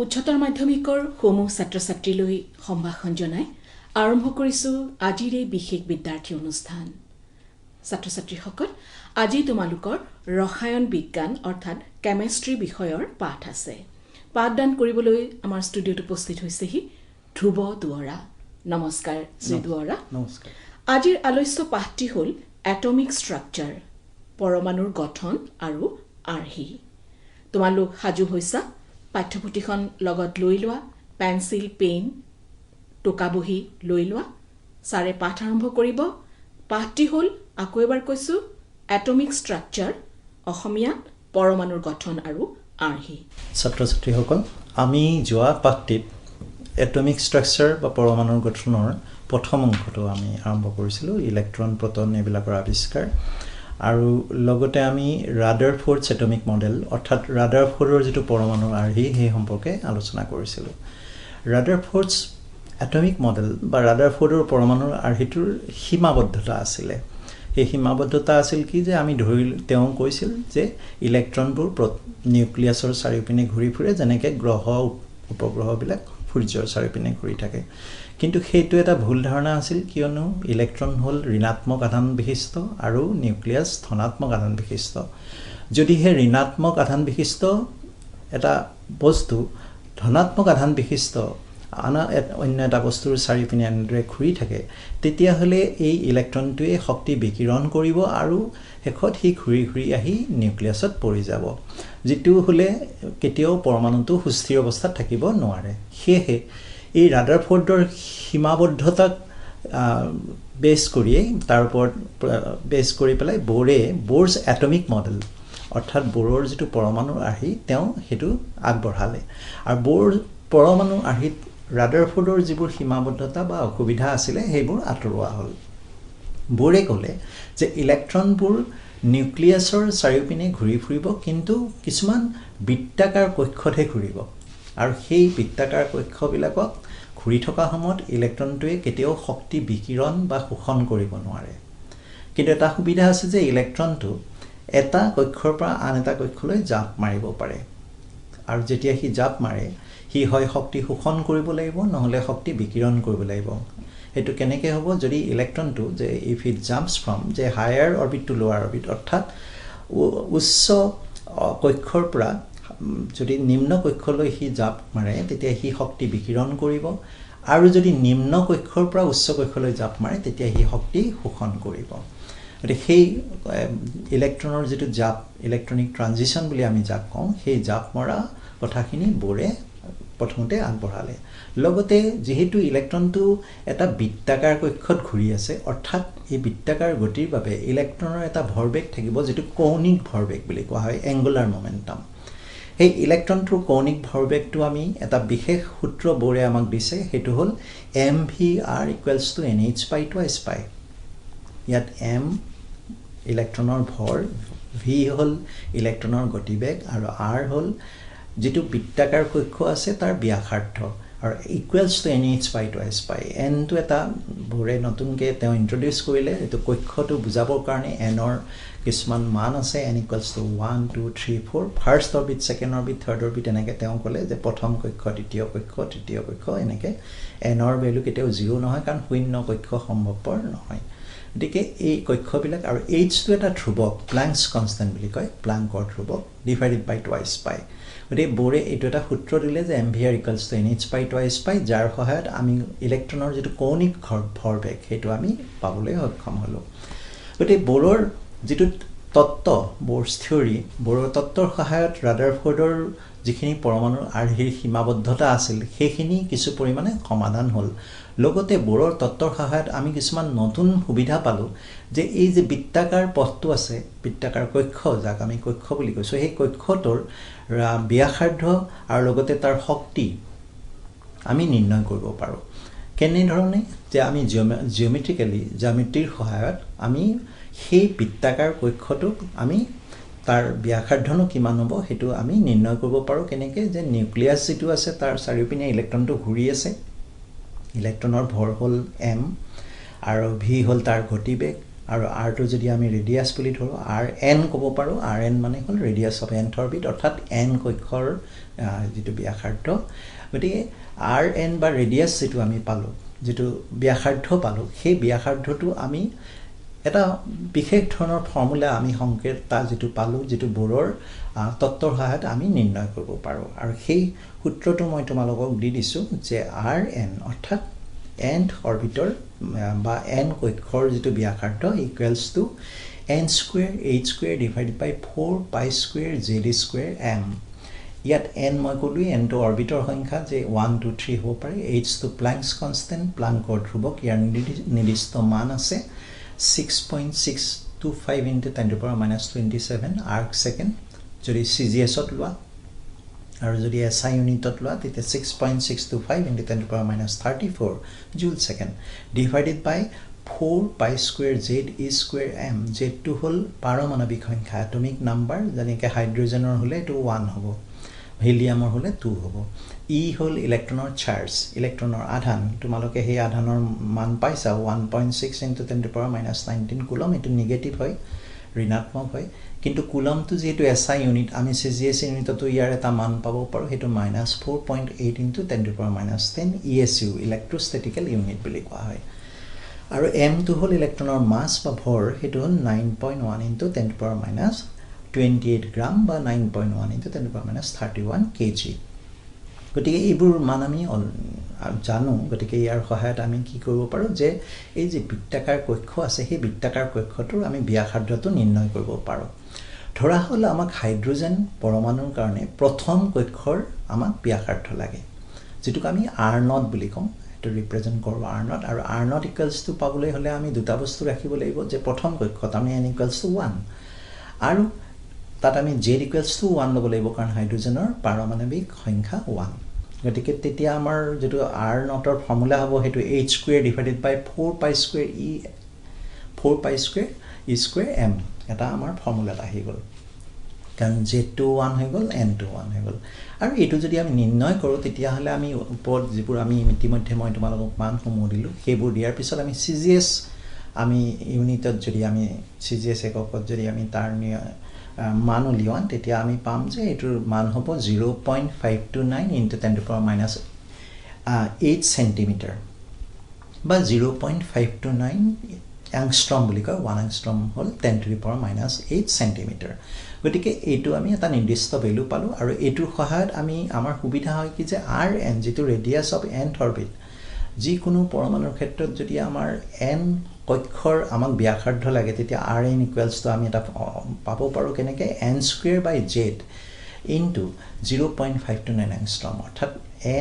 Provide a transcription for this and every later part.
উচ্চতৰ মাধ্যমিকৰ সমূহ ছাত্ৰ-ছাত্ৰীলৈ সম্ভাষণ জনাই আৰম্ভ কৰিছো আজিৰ এই বিশেষ বিদ্যাৰ্থী অনুষ্ঠান। ছাত্ৰ-ছাত্ৰীসকল, আজি তোমালোকৰ ৰসায়ন বিজ্ঞান অৰ্থাৎ কেমিষ্ট্ৰি বিষয়ৰ পাঠ আছে। পাঠদান কৰিবলৈ আমাৰ ষ্টুডিঅ'ত উপস্থিত হৈছেহি ধ্ৰুৱ দুৱৰা। নমস্কাৰ শ্ৰী দুৱৰা। নমস্কাৰ। আজিৰ আলোচ্য পাঠটি হ'ল এটমিক ষ্ট্ৰাকচাৰ, পৰমাণুৰ গঠন আৰু আৰ্হি। তোমালোক সাজু হৈছা? পাঠ্যপুথিখন লগত লৈ লোৱা, পেন্সিল পেন টোকা বহি লৈ লোৱা। ছাৰে পাঠ আৰম্ভ কৰিব। পাঠটি হ'ল, আকৌ এবাৰ কৈছো, এটমিক ষ্ট্ৰাকচাৰ, অসমীয়াত পৰমাণুৰ গঠন আৰু আৰ্হি। ছাত্ৰ-ছাত্ৰীসকল, আমি যোৱা পাঠটিত এটমিক ষ্ট্ৰাকচাৰ বা পৰমাণুৰ গঠনৰ প্ৰথম অংশটো আমি আৰম্ভ কৰিছিলোঁ, ইলেক্ট্ৰন, প্ৰটন এইবিলাকৰ আৱিষ্কাৰ, আৰু লগতে আমি ৰাদাৰফোৰ্ডছ এটমিক মডেল অৰ্থাৎ ৰাদাৰফোৰ্ডৰ যিটো পৰমাণুৰ আৰ্হি সেই সম্পৰ্কে আলোচনা কৰিছিলোঁ। ৰাদাৰফোৰ্ডছ এটমিক মডেল বা ৰাদাৰফোৰ্ডৰ পৰমাণুৰ আৰ্হিটোৰ সীমাবদ্ধতা আছিলে। সেই সীমাবদ্ধতা আছিল কি যে তেওঁ কৈছিল যে ইলেক্ট্ৰনবোৰ নিউক্লিয়াছৰ চাৰিওপিনে ঘূৰি ফুৰে, যেনেকৈ গ্ৰহ উপগ্ৰহবিলাক সূৰ্যৰ চাৰিওপিনে ঘূৰি থাকে। কিন্তু সেইটো এটা ভুল ধাৰণা আছিল, কিয়নো ইলেক্ট্ৰন হ'ল ঋণাত্মক আধান বিশিষ্ট আৰু নিউক্লিয়াছ ধনাত্মক আধান বিশিষ্ট। যদিহে ঋণাত্মক আধান বিশিষ্ট এটা বস্তু ধনাত্মক আধান বিশিষ্ট অন্য এটা বস্তুৰ চাৰিওপিনে এনেদৰে ঘূৰি থাকে, তেতিয়াহ'লে এই ইলেক্ট্ৰনটোৱে শক্তি বিকিৰণ কৰিব আৰু শেষত সি ঘূৰি ঘূৰি আহি নিউক্লিয়াছত পৰি যাব, যিটো হ'লে কেতিয়াও পৰমাণুটো সুস্থিৰ অৱস্থাত থাকিব নোৱাৰে। সেয়েহে এই ৰাদাৰফোৰ্ডৰ সীমাবদ্ধতাক বেছ কৰিয়েই তাৰ ওপৰত বেছ কৰি পেলাই ব'ৰছ এটমিক মডেল অৰ্থাৎ ব'ৰৰ যিটো পৰমাণুৰ আৰ্হি তেওঁ সেইটো আগবঢ়ালে। আৰু পৰমাণুৰ আৰ্হিত ৰাদাৰফোৰ্ডৰ যিবোৰ সীমাবদ্ধতা বা অসুবিধা আছিলে সেইবোৰ আঁতৰোৱা হ'ল। ব'ৰে ক'লে যে ইলেক্ট্ৰনবোৰ নিউক্লিয়াছৰ চাৰিওপিনে ঘূৰি ফুৰিব, কিন্তু কিছুমান বৃত্তাকাৰ কক্ষতহে ঘূৰিব, আৰু সেই বৃত্তাকাৰ কক্ষবিলাকক ঘূৰি থকা সময়ত ইলেক্ট্ৰনটোৱে কেতিয়াও শক্তি বিকিৰণ বা শোষণ কৰিব নোৱাৰে। কিন্তু এটা সুবিধা আছে যে ইলেক্ট্ৰনটো এটা কক্ষৰ পৰা আন এটা কক্ষলৈ জাপ মাৰিব পাৰে, আৰু যেতিয়া সি জাপ মাৰে সি হয় শক্তি শোষণ কৰিব লাগিব, নহ'লে শক্তি বিকিৰণ কৰিব লাগিব। সেইটো কেনেকৈ হ'ব? যদি ইলেক্ট্ৰনটো যে ইফ ইট জাম্পছ ফ্ৰম যে হায়াৰ অৰ্বিট টু লোৱাৰ অৰ্বিট, অৰ্থাৎ উচ্চ কক্ষৰ পৰা যদি নিম্ন কক্ষলৈ সি জাপ মাৰে তেতিয়া সি শক্তি বিকিৰণ কৰিব, আৰু যদি নিম্ন কক্ষৰ পৰা উচ্চ কক্ষলৈ জাপ মাৰে তেতিয়া সি শক্তি শোষণ কৰিব। গতিকে সেই ইলেক্ট্ৰনৰ যিটো জাপ, ইলেক্ট্ৰনিক ট্ৰানজিশ্যন বুলি আমি যাক কওঁ, সেই জাপ মৰা কথাখিনি ব'ৰে প্ৰথমতে আগবঢ়ালে। লগতে যিহেতু ইলেক্ট্ৰনটো এটা বৃত্তাকাৰ কক্ষত ঘূৰি আছে, অৰ্থাৎ এই বৃত্তাকাৰ গতিৰ বাবে ইলেক্ট্ৰনৰ এটা ভৰবেগ থাকিব, যিটো কৌণিক ভৰবেগ বুলি কোৱা হয়, এংগুলাৰ মমেণ্টাম। সেই ইলেক্ট্ৰনটোৰ কৌণিক ভৰবেগটো আমি এটা বিশেষ সূত্ৰ ব'ৰে আমাক দিছে, সেইটো হ'ল mvr = nh/2 পাই। ইয়াত m ইলেক্ট্ৰনৰ ভৰ, v হ'ল ইলেক্ট্ৰনৰ গতিবেগ, আৰু r হ'ল যিটো বৃত্তাকাৰ কক্ষ আছে তাৰ ব্যাসাৰ্ধ, আৰু =nh/2 পাই। nটো এটা ব'ৰে নতুনকৈ তেওঁ ইণ্ট্ৰডিউচ কৰিলে, এইটো কক্ষটো বুজাবৰ কাৰণে nৰ কিছুমান মান আছে, n = 1 2 3 4, first orbit, second orbit, third orbit, এনেকৈ তেওঁ ক'লে যে প্ৰথম কক্ষ, দ্বিতীয় কক্ষ, তৃতীয় কক্ষ, এনেকৈ nৰ ভেলু কেতিয়াও 0 নহয়, কাৰণ শূন্য কক্ষ সম্ভৱপৰ নহয়। গতিকে এই কক্ষবিলাক, আৰু এইচটো এটা ধ্ৰুৱক, প্লাংকছ কনষ্টেণ্ট বুলি কয়, প্লাংকৰ ধ্ৰুৱক, /2 পাই। গতিকে ব'ৰে এইটো এটা সূত্ৰ দিলে যে mvr = nh/2 পাই, যাৰ সহায়ত আমি ইলেক্ট্ৰনৰ যিটো কৌণিক ভৰবেগ সেইটো আমি পাবলৈ সক্ষম হ'লোঁ। গতিকে ব'ৰৰ যিটো তত্ত্ব, ব'ৰছ থিয়ৰী, ব'ৰৰ তত্ত্বৰ সহায়ত ৰাদাৰফোৰ্ডৰ যিখিনি পৰমাণুৰ আৰ্হিৰ সীমাবদ্ধতা আছিল সেইখিনি কিছু পৰিমাণে সমাধান হ'ল। লগতে ব'ৰৰ তত্ত্বৰ সহায়ত আমি কিছুমান নতুন সুবিধা পালোঁ, যে এই যে বৃত্তাকাৰ পথটো আছে, বৃত্তাকাৰ কক্ষ যাক আমি কক্ষ বুলি কৈছোঁ, সেই কক্ষটোৰ ব্যাসাৰ্ধ আৰু লগতে তাৰ শক্তি আমি নিৰ্ণয় কৰিব পাৰোঁ। কেনেধৰণে? যে আমি জ্যামিতিৰ সহায়ত আমি সেই বৃত্তাকাৰ কক্ষটোক আমি তাৰ ব্যাসাৰ্ধনো কিমান হ'ব সেইটো আমি নিৰ্ণয় কৰিব পাৰোঁ। কেনেকৈ? যে নিউক্লিয়াছ যিটো আছে তাৰ চাৰিওপিনে ইলেক্ট্ৰনটো ঘূৰি আছে, ইলেক্ট্ৰনৰ ভৰ হ'ল m, আৰু v হ'ল তাৰ গতিবেগ, আৰু r টো যদি আমি ৰেডিয়াস বুলি ধৰো rn ক'ব পাৰো rn মানে হ'ল ৰেডিয়াস অফ nth অৰবিট অৰ্থাৎ n কক্ষৰ যেটো ব্যাসাৰ্ধ গতিকে rn বা ৰেডিয়াস যেটো আমি পালো যেটো ব্যাসাৰ্ধ পালো সেই ব্যাসাৰ্ধটো আমি এটা বিশেষ ধৰণৰ ফৰ্মুলা আমি সংকেতটা যেটো পালো যেটো বোৰৰ তত্ত্বৰ সহায়ত আমি নিৰ্ণয় কৰিব পাৰো আৰু সেই সূত্ৰটো মই তোমালোকক দি দিছো যে rn অৰ্থাৎ nth অৰবিটৰ বা n কক্ষৰ যেটো ব্যাসাৰ্ধ equals to n square h square divided by 4 pi square z square m ইয়াত n মই কলো n টো অৰবিটৰ সংখ্যা যে 1 2 3 হ'ব পাৰে h টো প্লাংকছ কনস্ট্যান্ট প্লাংকৰ ধ্ৰুৱক ইয়াৰ নিৰ্দিষ্ট মান আছে 6.625 into 10 to the power minus 27 arc second যদি CGS ত লোৱা আৰু যদি SI ইউনিটত লোৱা তেতিয়া 6.625 into 10 to the power minus 34 joule second divided by 4 pi square z e square m z to হল পাৰমাণবিক সংখ্যা এটমিক নাম্বাৰ যেনেকে হাইড্ৰোজেনৰ হলে এটো 1 হ'ব হিলিয়ামৰ হলে 2 হ'ব ই হল ইলেক্ট্ৰনৰ চাৰ্জ ইলেক্ট্ৰনৰ আধান তোমালোকে সেই আধানৰ মান পাইছা 1.6 into 10 to the power minus 19 coulomb এটো নেগেটিভ হয় ঋণাত্মক হয় কিন্তু কুলমটো যেটো SI ইউনিট আমি CGS ইউনিটটো ইয়াৰ এটা মান পাব পাৰো হেতু -4.8 into 10 to the power minus 10 ESU ইলেক্ট্ৰোষ্টেটিক্যাল unit বুলি কোৱা হয় আৰু m টো হল ইলেক্ট্ৰনৰ মাস বা ভৰ হেতু হল 9.1 into 10 to the power minus 28 গ্রাম বা 9.1 into 10 to the power minus 31 kg গতিকে এইবোৰ মান আমি জানো গতিকে ইয়াৰ সহায়ত আমি কি কৰিব পাৰো যে এই যে বৃত্তাকাৰ কক্ষ আছে সেই বৃত্তাকাৰ কক্ষটোৰ আমি ব্যাসাৰ্ধটো নিৰ্ণয় কৰিব পাৰো ধৰা হল আমাক হাইড্ৰোজেন পৰমাণুৰ কাৰণে প্ৰথম কক্ষৰ আমাক ব্যাসাৰ্ধ লাগে যেটো আমি r0 বুলি কম এটো ৰিপ্ৰেজেন্ট কৰো r0 আৰু r0 ইকুৱেলছ টু পাবলৈ হলে আমি দুটা বস্তু ৰাখিব লাগিব যে প্ৰথম কক্ষত আমি n ইকুৱেলছ টু 1 আৰু তাত আমি z equals to 1 লব লাগিব কাৰণ হাইড্ৰোজেনৰ পাৰমাণবিক সংখ্যা 1 গতিকে তেতিয়া আমাৰ যেটো r0 ৰ ফৰ্মুলা হ'ব হেতু h square divided by 4 pi square e square m এটা আমাৰ ফৰ্মুলা আহি গল কাৰণ z2 1 হৈ গল n2 1 হৈ গল আৰু এটো যদি আমি নিৰ্ণয় কৰো তেতিয়া হলে আমি ওপৰত যিবোৰ আমি ইতিমধ্যে মই তোমালোকক মান সমূহ দিলো সেইবোৰ দিয়াৰ পিছত আমি CGS আমি ইউনিটত যদি আমি CGS এককত যদি আমি তাৰ মান উলিয়ান তেতিয়া আমি পাম যে এটোৰ মান হ'ব 0.529 into 10 to the power minus 8 cm বা 0.529 angstrom বুলি কয় 1 angstrom hall 10 to the power minus 8 cm গতিকে এটো আমি এটা নিৰ্দিষ্ট ভ্যালু পালো আৰু এটোৰ সহায়ত আমি আমাৰ সুবিধা হয় কি যে rn যেটো ৰেডিয়াস অফ nth অৰবিট যি কোনো পৰমাণুৰ ক্ষেত্ৰত যদি আমাৰ n কক্ষৰ আমাক ব্যাসাৰ্ধ লাগে তেতিয়া rn ইকুৱেলছ টু আমি এটা পাব পাৰো কেনেকে n স্কয়াৰ বাই z ইনটু 0.529 angstrom অৰ্থাৎ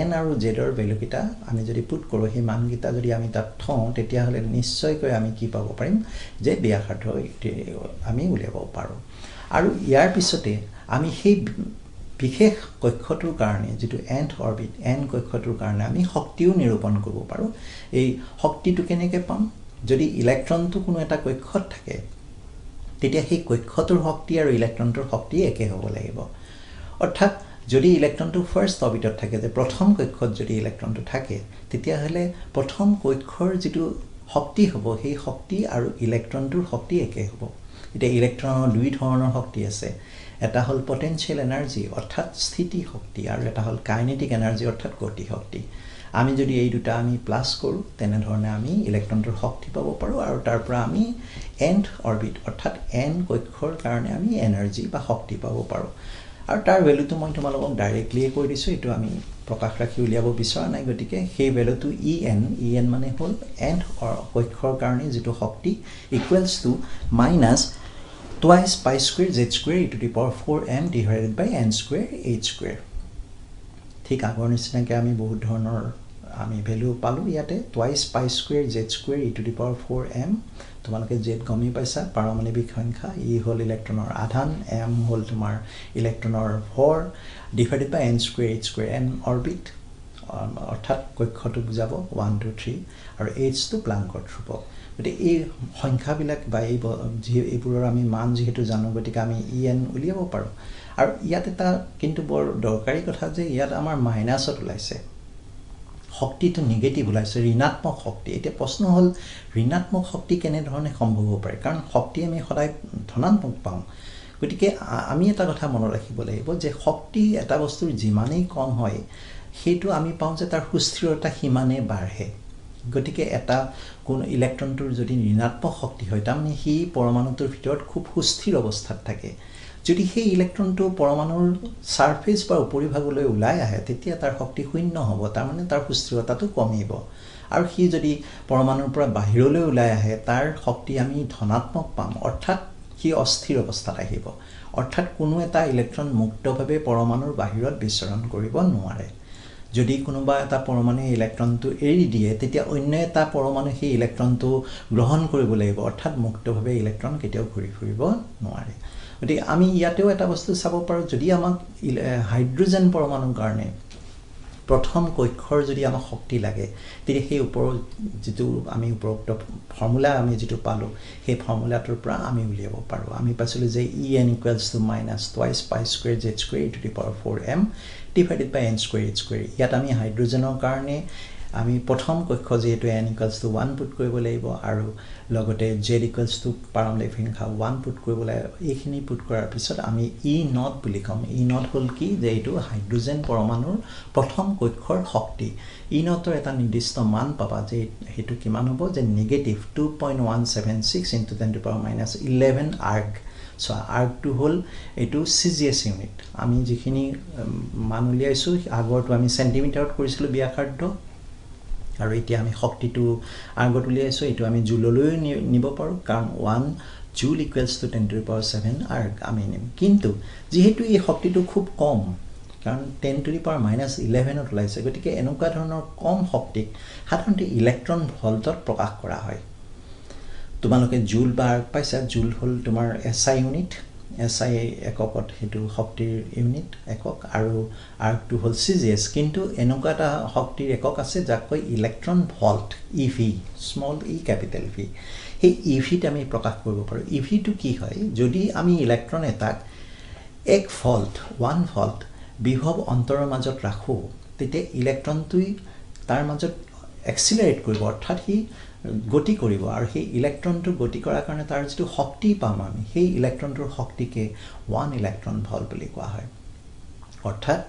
n আৰু z ৰ ভ্যালু কিটা আমি যদি পুট কৰো সেই মান কিটা যদি আমি তাত থওঁ তেতিয়া হলে নিশ্চয়কৈ আমি কি পাব পাৰিম যে ব্যাসাৰ্ধ আমি উলিয়াব পাৰো আৰু ইয়াৰ পিছতে আমি সেই বিশেষ কক্ষটোৰ কাৰণে যেটো nth অৰবিট n কক্ষটোৰ কাৰণে আমি শক্তিও নিৰূপণ কৰিব পাৰো এই শক্তিটো কেনেকে পাম যদি ইলেক্ট্ৰনটো কোনো এটা কক্ষত থাকে তেতিয়া সেই কক্ষটোৰ শক্তি আৰু ইলেক্ট্ৰনটোৰ শক্তি একে হ'ব লাগিব অৰ্থাৎ যদি ইলেক্ট্ৰনটো ফাৰ্স্ট অৰবিটত থাকে যে প্ৰথম কক্ষত যদি ইলেক্ট্ৰনটো থাকে তেতিয়া হলে প্ৰথম কক্ষৰ যেটো শক্তি হ'ব সেই শক্তি আৰু ইলেক্ট্ৰনটোৰ শক্তি একে হ'ব এটা ইলেক্ট্ৰনৰ দুই ধৰণৰ শক্তি আছে এটা হল পটেনশিয়াল এনাৰ্জি অৰ্থাৎ স্থিতি শক্তি আৰু এটা হল কাইনেটিক এনাৰ্জি অৰ্থাৎ গতি শক্তি আমি যদি এই দুটা আমি প্লাস কৰো তেনে ধৰণে আমি ইলেক্ট্ৰনটোৰ শক্তি পাব পাৰো আৰু তাৰ পৰা আমি nth অৰবিট অৰ্থাৎ n কক্ষৰ কাৰণে আমি এনাৰ্জি বা শক্তি পাব পাৰো আৰু তাৰ ভ্যালুটো মই তোমালোকক ডাইৰেক্টলি কৈ দিছো এটো আমি প্ৰকাশ ৰাখি উলিয়াব বিচৰা নাই গতিকে সেই ভ্যালুটো en মানে হল nth কক্ষৰ কাৰণে যেটো শক্তি equals to minus twice pi square z square e to the power 4m divided by n square h square ঠিক আগৰ নিচিনাকৈ আমি বহুত ধৰণৰ আমি ভ্যালু পালো ইয়াতে twice pi square z square e to the power 4m তোমালোকে z গমি পাইছা পাৰমাণবিক সংখ্যা ই হল ইলেক্ট্ৰনৰ আধান m হল তোমাৰ ইলেক্ট্ৰনৰ ভৰ ডিভাইডেড বাই n square h square n orbit অৰ্থাৎ কক্ষটো বুজাব 1 2 3 আৰু h টো প্লাংকৰ ধ্ৰুৱক গতি এই সংখ্যাবিলাক বা এইবোৰৰ আমি মান যেহেতু জানো গতিকে আমি en উলিয়াব পাৰো আৰু ইয়াত এটা কিন্তু বৰ দৰকাৰী কথা যে ইয়াত আমাৰ মাইনাছত ওলাইছে শক্তিটো নেগেটিভ ওলাইছে ঋণাত্মক শক্তি এতিয়া প্ৰশ্ন হ'ল ঋণাত্মক শক্তি কেনে ধৰণে সম্ভৱ হ'ব পাৰে কাৰণ শক্তি আমি সদায় ধনাত্মক পাওঁ গতিকে আমি এটা কথা মনত ৰাখিব লাগিব যে শক্তি এটা বস্তুৰ যিমানেই কম হয় সেইটো আমি পাওঁ যে তাৰ সুস্থিৰতা সিমানে বাঢ়ে গতিকে এটা কোন ইলেক্ট্ৰনটোৰ যদি ঋণাত্মক শক্তি হয় তাৰমানে সি পৰমাণুটোৰ ভিতৰত খুব সুস্থিৰ অৱস্থাত থাকে যদি সেই ইলেক্ট্ৰনটো পৰমাণুৰ সাৰফেস বা উপৰিভাগলৈ ওলাই আহে তেতিয়া তাৰ শক্তি শূন্য হ'ব তাৰমানে তাৰ সুস্থিৰতাটো কমিব আৰু সি যদি পৰমাণুৰ পৰা বাহিৰলৈ ওলাই আহে তাৰ শক্তি আমি ধনাত্মক পাম অৰ্থাৎ সি অস্থিৰ অৱস্থাত আহিব অৰ্থাৎ কোনো এটা ইলেক্ট্ৰন মুক্তভাৱে পৰমাণুৰ বাহিৰত বিচৰণ কৰিব নোৱাৰে যদি কোনোবা এটা পৰমাণুৱে ইলেক্ট্ৰনটো এৰি দিয়ে তেতিয়া অন্য এটা পৰমাণু সেই ইলেক্ট্ৰনটো গ্ৰহণ কৰিব লাগিব অৰ্থাৎ মুক্তভাৱে ইলেক্ট্ৰন কেতিয়াও ঘূৰি ফুৰিব নোৱাৰে গতিকে আমি ইয়াতেও এটা বস্তু চাব পাৰোঁ যদি আমাক হাইড্ৰোজেন পৰমাণুৰ কাৰণে প্ৰথম কক্ষৰ যদি আমাক শক্তি লাগে তেতিয়া সেই ওপৰৰ যেটো আমি উপৰোক্ত ফৰ্মুলা আমি যেটো পালো সেই ফৰ্মুলাটোৰ পৰা আমি উলিয়াব পাৰোঁ আমি পাইছিলোঁ যে En = twice pi square z square to the power 4m divided by n square h square ইয়াত আমি হাইড্ৰোজেনৰ কাৰণে আমি প্ৰথম কক্ষ যেটো n = 1 পুট কৰিব লাগিব আৰু লগতে z = পাৰমাণবিক সংখ্যা 1 পুট কৰিব লাগিব এইখিনি পুট কৰাৰ পিছত আমি E0 বুলি কম E0 হ'ল কি যে এইটো হাইড্ৰোজেন পৰমাণুৰ প্ৰথম কক্ষৰ শক্তি E0 ৰ এটা নিৰ্দিষ্ট মান পাবা যে হেতু কিমান হ'ব যে নেগেটিভ 2.176 × 10⁻11 আৰ্গ সো আৰ্গটো হ'ল এটো CGS ইউনিট আমি যিখিনি মান উলিয়াইছো আগৰটো আমি সেন্টিমিটাৰত কৰিছিলো ব্যাসাৰ্ধ আৰু এতিয়া আমি শক্তিটো আৰ্গত উলিয়াইছো এটো আমি জুললৈ নিব পাৰো কাৰণ 1 জুল = 10⁻7 আৰ্গ আমি নিম কিন্তু যেহেতু এই শক্তিটো খুব কম কাৰণ 10⁻11 ত ওলাইছে গতিকে এনেকুৱা ধৰণৰ কম শক্তিক সাধাৰণতে ইলেক্ট্ৰন ভল্টত প্ৰকাশ কৰা হয় তোমালোকে জুল বা আৰ্গ পাইছা জুল হ'ল তোমাৰ SI ইউনিট SI এককত হেতু শক্তিৰ ইউনিট একক আৰু আৰ্গটো হ'ল CGS কিন্তু এনেকুৱা এটা শক্তিৰ একক আছে যাক কয় electron volt EV small e capital V এই EV ত আমি প্ৰকাশ কৰিব পাৰো EV টো কি হয় যদি আমি ইলেক্ট্ৰন এটাক 1 ভল্ট বিভৱ অন্তৰৰ মাজত ৰাখো তেতিয়া ইলেক্ট্ৰনটোই তাৰ মাজত এক্সিলাৰেট কৰিব অৰ্থাৎ হি গতি কৰিব আৰু সেই ইলেক্ট্ৰনটো গতি কৰাৰ কাৰণে তাৰ যেটো শক্তি পাম আমি সেই ইলেক্ট্ৰনটোৰ শক্তিকে 1 ইলেক্ট্ৰন ভল্ট বুলি কোৱা হয় অৰ্থাৎ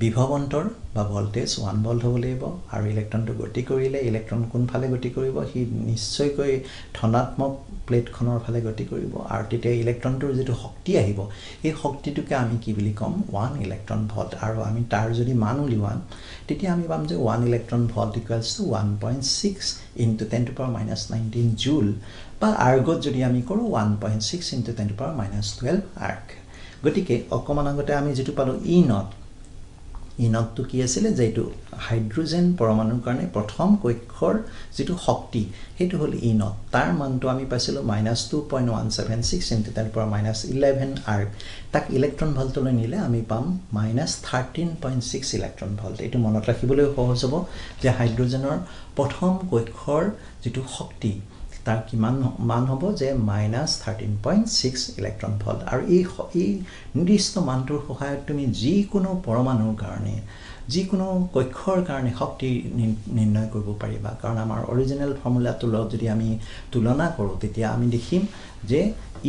বিভৱ অন্তৰ বা ভোল্টেজ 1 ভোল্ট হ'ব লাগিব আৰু ইলেক্ট্ৰনটো গতি কৰিলে ইলেক্ট্ৰন কোন ফালে গতি কৰিব হি নিশ্চয়কৈ ধনাত্মক প্লেটখনৰ ফালে গতি কৰিব আৰু তেতিয়া ইলেক্ট্ৰনটোৰ যেটো শক্তি আহিব এই শক্তিটোকে আমি কি বুলি কম 1 ইলেক্ট্ৰন ভল্ট আৰু আমি তাৰ যদি মান উলিয়াম তেতিয়া আমি পাম যে 1 ইলেক্ট্ৰন ভল্ট = 1.6 × 10⁻19 জুল বা আৰ্গত যদি আমি কৰো 1.6 × 10⁻12 আৰ্গ গতিকে অকমান আগতে আমি যেটো পালো E0 টো কি আছিল যে এটো হাইড্ৰোজেন পৰমাণুৰ কাৰণে প্ৰথম কক্ষৰ যেটো শক্তি হেতু হ'ল E0 তাৰ মানটো আমি পাইছিলো -2.176 × 10⁻11 আৰ্গ তাক ইলেক্ট্ৰন ভল্টলৈ নিলে আমি পাম -13.6 ইলেক্ট্ৰন ভল্ট এটো মনত ৰাখিবলৈ সহজ হ'ব যে হাইড্ৰোজেনৰ প্ৰথম কক্ষৰ যেটো শক্তি তাৰ কিমান মান হ'ব যে -13.6 ইলেক্ট্ৰন ভল্ট আৰু এই নিৰ্দিষ্ট মানটোৰ সহায়ত তুমি যিকোনো পৰমাণুৰ কাৰণে যিকোনো কক্ষৰ কাৰণে শক্তি নিৰ্ণয় কৰিব পাৰিবা কাৰণ আমাৰ অৰিজিনেল ফৰ্মুলাটোৰ লগত যদি আমি তুলনা কৰো তেতিয়া আমি দেখিম যে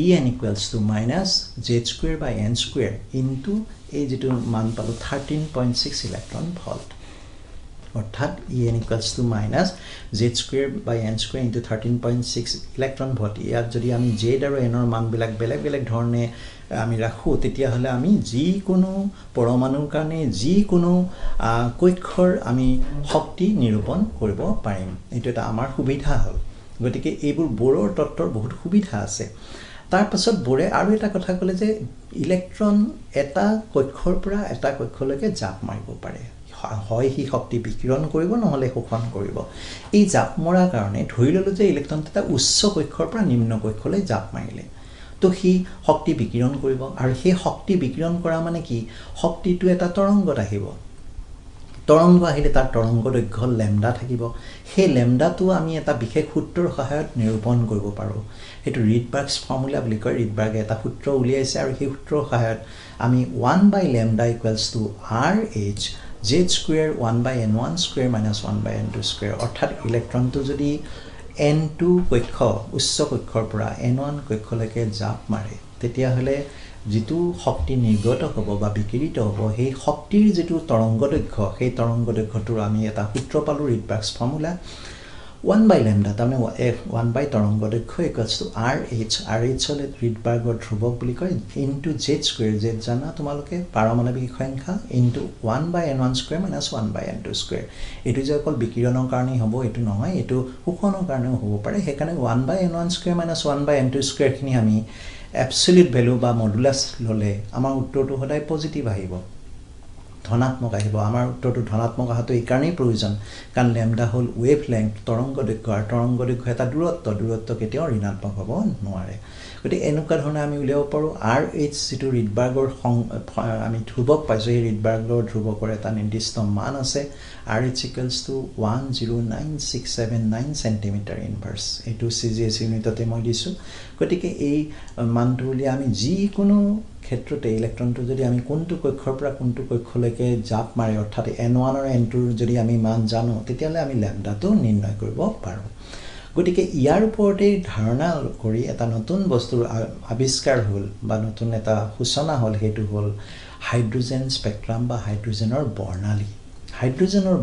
En = -z² / n² এই যেটো মান পালো 13.6 ইলেক্ট্ৰন ভল্ট অৰ্থাৎ En = -z² / n² * 13.6 electron volt ইয়াত যদি আমি z আৰু n ৰ মান বিলাক বেলেগ ধৰণে আমি ৰাখো তেতিয়া হলে আমি যিকোনো পৰমাণুৰ কাৰণে যিকোনো কক্ষৰ আমি শক্তি নিৰূপণ কৰিব পাৰিম এটো এটা আমাৰ সুবিধা হ'ল গতিকে এইবোৰ বোৰৰ তত্ত্বৰ বহুত সুবিধা আছে তাৰ পাছত বোৰে আৰু এটা কথা ক'লে যে ইলেক্ট্ৰন এটা কক্ষৰ পৰা এটা কক্ষলৈকে জাপ মাৰিব পাৰে হয় হি শক্তি বিকিৰণ কৰিব নহলে শোষণ কৰিব এই জাপ মৰাৰ কাৰণে ধৰি ললো যে ইলেক্ট্ৰনটো এটা উচ্চ কক্ষৰ পৰা নিম্ন কক্ষলৈ জাপ মাৰিলে তো হি শক্তি বিকিৰণ কৰিব আৰু সেই শক্তি বিকিৰণ কৰা মানে কি শক্তিটো এটা তৰংগত আহিব তৰংগ আহিলে তাৰ তৰংগ দৈৰ্ঘ্য ল্যাম্ডা থাকিব সেই ল্যাম্ডাটো আমি এটা বিশেষ সূত্ৰৰ সহায়ত নিৰূপণ কৰিব পাৰো এটো ৰিডবাৰ্গছ ফৰ্মুলা বুলি কয় ৰিডবাৰ্গে এটা সূত্ৰ উলিয়াইছে আৰু সেই সূত্ৰৰ সহায়ত আমি 1/λ = RH z² 1/n1 square minus 1/n2 square অৰ্থাৎ ইলেক্ট্ৰনটো যদি n2 কক্ষ উচ্চ কক্ষৰ পৰা n1 কক্ষলৈকে জাপ মাৰে তেতিয়াহ'লে যিটো শক্তি নিৰ্গত হ'ব বা বিকিৰিত হ'ব সেই শক্তিৰ যিটো তৰংগ দৈৰ্ঘ্য সেই তৰংগ দৈৰ্ঘ্যটোৰ আমি এটা সূত্ৰ পালো ৰিডবাৰ্গছ ফৰ্মুলা 1/λ তাৰমানে 1 তৰংগ দৈৰ্ঘ্য ইকুৱেলছ টু RH হলে ৰিডবাৰ্গৰ ধ্ৰুৱক বুলি কয় ইনটু z² z জানা তোমালোকে পাৰমাণৱিক সংখ্যা into 1/n1 square minus 1/n2 square এটো যে অকল বিকিৰণৰ কাৰণে হ'ব এটো নহয় এটো শোষণৰ কাৰণেও হ'ব পাৰে সেইকাৰণে 1/n1 square minus 1/n2 square খিনি আমি absolute value বা মডুলাস ললে আমাৰ উত্তৰটো সদায় পজিটিভ আহিব ধনাত্মক আহিব আমাৰ উত্তৰটো ধনাত্মক আহাটো এই কাৰণেই প্ৰয়োজন কাৰণ ল্যামডা হল ওয়েভ লেংথ তৰংগ দৈৰ্ঘ্য এটা দূৰত্ব কেতিয়াও ঋণাত্মক হ'ব নোৱাৰে গতিকে এনেকুৱা ধৰণে আমি উলিয়াব পাৰো RH যিটো ৰিডবাৰ্গৰ আমি ধ্ৰুৱক পাইছো এই ৰিডবাৰ্গৰ ধ্ৰুৱকৰ এটা নিৰ্দিষ্ট মান আছে RH equals to 109,679 centimeter inverse এটো CGS ইউনিটতে মই দিছো গতিকে এই মানটো উলিয়াই আমি যিকোনো ক্ষেত্ৰতে ইলেক্ট্ৰনটো যদি আমি কোনটো কক্ষৰ পৰা কোনটো কক্ষলৈকে জাপ মাৰে অৰ্থাৎ n1 আৰু n2 যদি আমি মান জানো তেতিয়ালে আমি ল্যামডাটো নিৰ্ণয় কৰিব পাৰো গতিকে ইয়াৰ ওপৰতে ধাৰণা কৰি এটা নতুন বস্তুৰ আৱিষ্কাৰ হ'ল বা নতুন এটা সূচনা হ'ল হেতু হ'ল হাইড্ৰোজেন স্পেক্ট্ৰাম বা হাইড্ৰোজেনৰ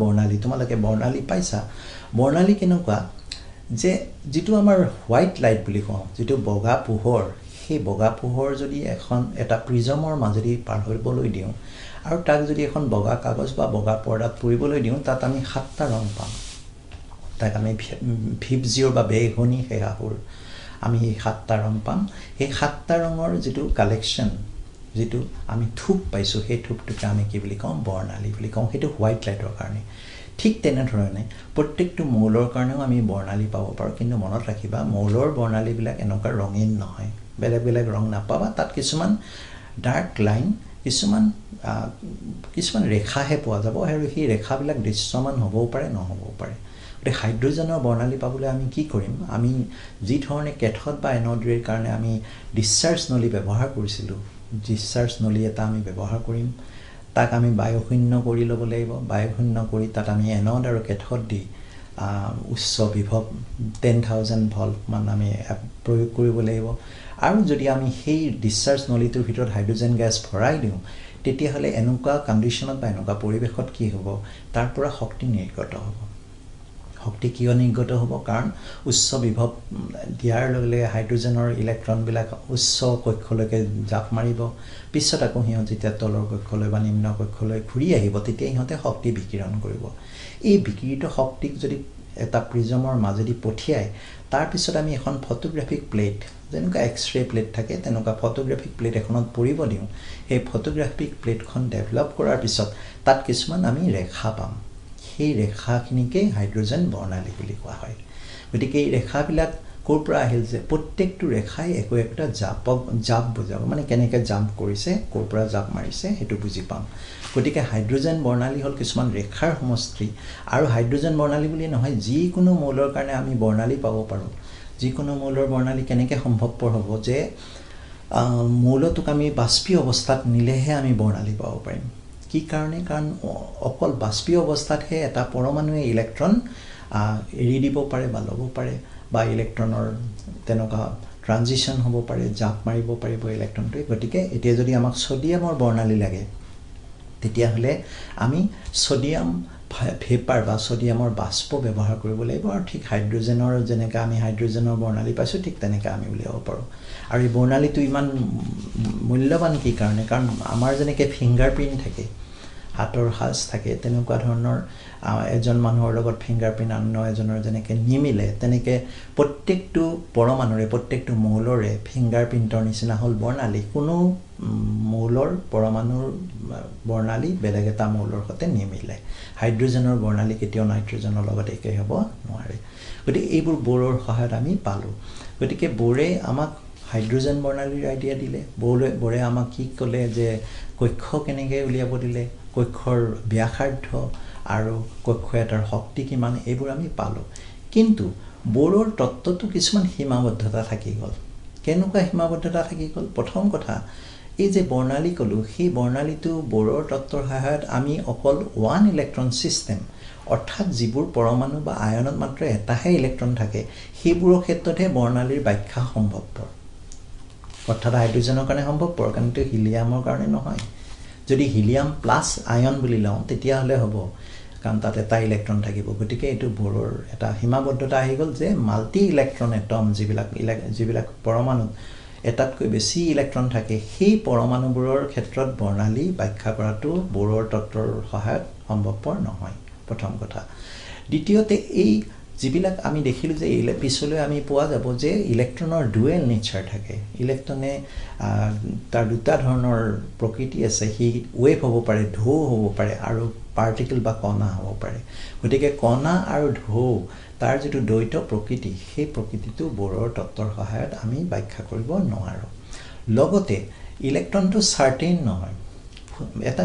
বৰ্ণালী তোমালোকে বৰ্ণালী পাইছা বৰ্ণালী কেনেকুৱা যে যেটো আমাৰ হোৱাইট লাইট বুলি কওঁ যেটো বগা পোহৰ সেই বগা পোহৰ যদি এটা প্ৰিজমৰ মাজেদি পাৰ হ'বলৈ দিওঁ আৰু তাক যদি এখন বগা কাগজ বা বগা পৰ্দাত পৰিবলৈ দিওঁ তাত আমি সাতটা ৰং পাম তাক আমি ভিবজিঅ বা বেগনি হেৰাহুৰ আমি সাতটা ৰং পাম এই সাতটা ৰঙৰ যেটো কালেকচন যেটো আমি থুপ পাইছো সেই থুপটোকে আমি কি বুলি কওঁ বৰ্ণালী বুলি কওঁ হেতু হোৱাইট লাইটৰ কাৰণে ঠিক তেনে ধৰণে প্ৰত্যেকটো মৌলৰ কাৰণেও আমি বৰ্ণালী পাব পাৰো কিন্তু মনত ৰাখিবা মৌলৰ বৰ্ণালী বিলাক এনেকুৱা ৰঙীন নহয় বেলেগ ৰং নাপাবা তাত কিছুমান ডাৰ্ক লাইন কিছুমান ৰেখাহে পোৱা যাব আৰু সেই ৰেখাবিলাক দৃশ্যমান হ'বও পাৰে নহ'বও পাৰে গতিকে হাইড্ৰোজেনৰ বৰ্ণালী পাবলৈ আমি কি কৰিম আমি যি ধৰণে কেথড বা এনডৰ কাৰণে আমি ডিসচাৰ্জ নলী ব্যৱহাৰ কৰিছিলো ডিসচাৰ্জ নলী এটা আমি ব্যৱহাৰ কৰিম তাক আমি বায়ুশূন্য কৰি ল'ব লাগিব বায়ুশূন্য কৰি তাত আমি এনড আৰু কেথড দি উচ্চ বিভৱ 10000 ভল্ট মান আমি প্ৰয়োগ কৰিব লাগিব আৰু যদি আমি সেই ডিসচাৰ্জ নলীটোৰ ভিতৰত হাইড্ৰোজেন গেছ ভৰাই দিওঁ তেতিয়াহলে এনেকুৱা কন্ডিশনত বা এনেকুৱা পৰিবেশত কি হ'ব তাৰ পৰা শক্তি নিৰ্গত হ'ব শক্তি কিয় নিৰ্গত হ'ব কাৰণ উচ্চ বিভৱ দিয়াৰ লগে হাইড্ৰোজেনৰ ইলেক্ট্ৰন বিলাক উচ্চ কক্ষলৈকে জাপ মাৰিব পিছত আকৌ হিহঁত যেতিয়া তলৰ কক্ষলৈ বা নিম্ন কক্ষলৈ ঘূৰি আহিব তেতিয়া ইহঁতে শক্তি বিকিৰণ কৰিব এই বিকিৰিত শক্তিক যদি এটা প্ৰিজমৰ মাজেদি পঠিয়াই তাৰ পিছত আমি এখন ফটোগ্ৰাফিক প্লেট যেনেকুৱা এক্স-ৰে প্লেট থাকে তেনেকুৱা ফটোগ্ৰাফিক প্লেট এখনত পৰিব দিওঁ এই ফটোগ্ৰাফিক প্লেটখন ডেভেলপ কৰাৰ পিছত তাত কিছুমান আমি ৰেখা পাম সেই ৰেখাখিনিকে হাইড্ৰোজেন বৰ্ণালী বুলি কোৱা হয় গতিকে এই ৰেখাবিলাক কোৰ পৰা আহিল যে প্ৰত্যেকটো ৰেখাই একটা জাপ বুজাব মানে কেনেকৈ জাম্প কৰিছে কোৰ পৰা জাপ মাৰিছে হেতু বুজি পাম গতিকে হাইড্ৰোজেন বৰ্ণালী হল কিছুমান ৰেখাৰ সমষ্টি আৰু হাইড্ৰোজেন বৰ্ণালী বুলি নহয় যিকোনো মৌলৰ কাৰণে আমি বৰ্ণালী পাব পাৰো যিকোনো মৌলৰ বৰ্ণালী কেনেকৈ সম্ভৱপৰ হ'ব যে মৌলটোক আমি বাষ্পীয় অৱস্থাত নিলেহে আমি বৰ্ণালী পাব পাৰিম কি কাৰণে কাৰণ অকল বাষ্পীয় অৱস্থাতহে এটা পৰমাণুৱে ইলেক্ট্ৰন এৰি দিব পাৰে বা ল'ব পাৰে বা ইলেক্ট্ৰনৰ তেনেকুৱা ট্ৰানজিশন হ'ব পাৰে জাপ মাৰিব পাৰিব ইলেক্ট্ৰনটো গতিকে এতিয়া যদি আমাক সোডিয়ামৰ বৰ্ণালী লাগে তেতিয়াহলে আমি সোডিয়াম ভেপাৰ বা সোডিয়ামৰ বাষ্প ব্যৱহাৰ কৰিব লাগিব আৰু ঠিক হাইড্ৰোজেনৰ যেনেকৈ আমি হাইড্ৰোজেনৰ বৰ্ণালী পাইছো ঠিক তেনেকৈ আমি উলিয়াব পাৰো আৰু এই বৰ্ণালীটো ইমান মূল্যৱান কি কাৰণে কাৰণ আমাৰ যেনেকৈ ফিংগাৰপ্ৰিন্ট থাকে হাতৰ হাজ থাকে তেনেকুৱা ধৰণৰ এজন মানুহৰ লগত ফিংগাৰপ্ৰিন্ট আন এজনৰ যেনেকৈ নিমিলে তেনেকৈ প্ৰত্যেকটো পৰমাণুৰে প্ৰত্যেকটো মৌলৰে ফিংগাৰপ্ৰিন্টৰ নিচিনা হল বৰ্ণালী কোনো মৌলৰ পৰমাণুৰ বৰ্ণালী বেলেগ এটা মৌলৰ সৈতে নিমিলে হাইড্ৰোজেনৰ বৰ্ণালী কেতিয়াও নাইট্ৰজেনৰ লগত একেই হ'ব নোৱাৰে গতিকে এইবোৰ বোৰৰ সহায়ত আমি পালো গতিকে বোৰে আমাক হাইড্ৰোজেন বৰ্ণালীৰ আইডিয়া দিলে বোৰে আমাক কি ক'লে যে কক্ষ কেনেকৈ উলিয়াব দিলে কক্ষৰ ব্যাসাৰ্ধ আৰু কক্ষ এটাৰ শক্তি কিমান এইবোৰ আমি পালো কিন্তু বোৰৰ তত্ত্বটো কিছুমান সীমাবদ্ধতা থাকি গ'ল কেনেকুৱা সীমাবদ্ধতা থাকি গ'ল প্ৰথম কথা এই যে বৰ্ণালী কলো সেই বৰ্ণালীটো বোৰৰ তত্ত্বৰ সহায়ত আমি অকল ওৱান ইলেক্ট্ৰন সিস্টেম অৰ্থাৎ যিবোৰ পৰমাণু বা আয়নত মাত্ৰ এটাহে ইলেক্ট্ৰন থাকে সেইবোৰৰ ক্ষেত্ৰতহে বৰ্ণালীৰ ব্যাখ্যা সম্ভৱপৰ অৰ্থাৎ হাইড্ৰোজেনৰ কাৰণে সম্ভৱপৰ কিন্তু হিলিয়ামৰ কাৰণে নহয় যদি হিলিয়াম প্লাস আয়ন বুলি লওঁ তেতিয়া হলে হ'ব কাৰণ তাতে এটা ইলেক্ট্ৰন থাকিব গতিকে এটো বোৰৰ এটা সীমাবদ্ধতা আহি গল যে মাল্টি ইলেক্ট্ৰন এটম যিবিলাক পৰমাণু এটাতকৈ বেছি ইলেক্ট্ৰন থাকে সেই পৰমাণুবোৰৰ ক্ষেত্ৰত বৰ্ণালী ব্যাখ্যা কৰাটো বোৰৰ তত্ত্বৰ সহায়ত সম্ভৱপৰ নহয় প্ৰথম কথা দ্বিতীয়তে এই যিবিলাক আমি দেখিলো যে পিছলৈ আমি পোৱা যাব যে ইলেক্ট্ৰনৰ ডুৱেল নেচাৰ থাকে ইলেক্ট্ৰনে তাৰ দুটা ধৰণৰ প্ৰকৃতি আছে হি ওয়েভ হ'ব পাৰে ঢৌ হ'ব পাৰে আৰু পাৰ্টিকল বা কণা হ'ব পাৰে গতিকে কণা আৰু ঢৌ তাৰ যেটো দ্বৈত প্ৰকৃতি সেই প্ৰকৃতিটো বোৰৰ তত্ত্বৰ সহায়ত আমি ব্যাখ্যা কৰিব নোৱাৰো লগতে ইলেক্ট্ৰনটো সাৰ্টেইন নহয় এটা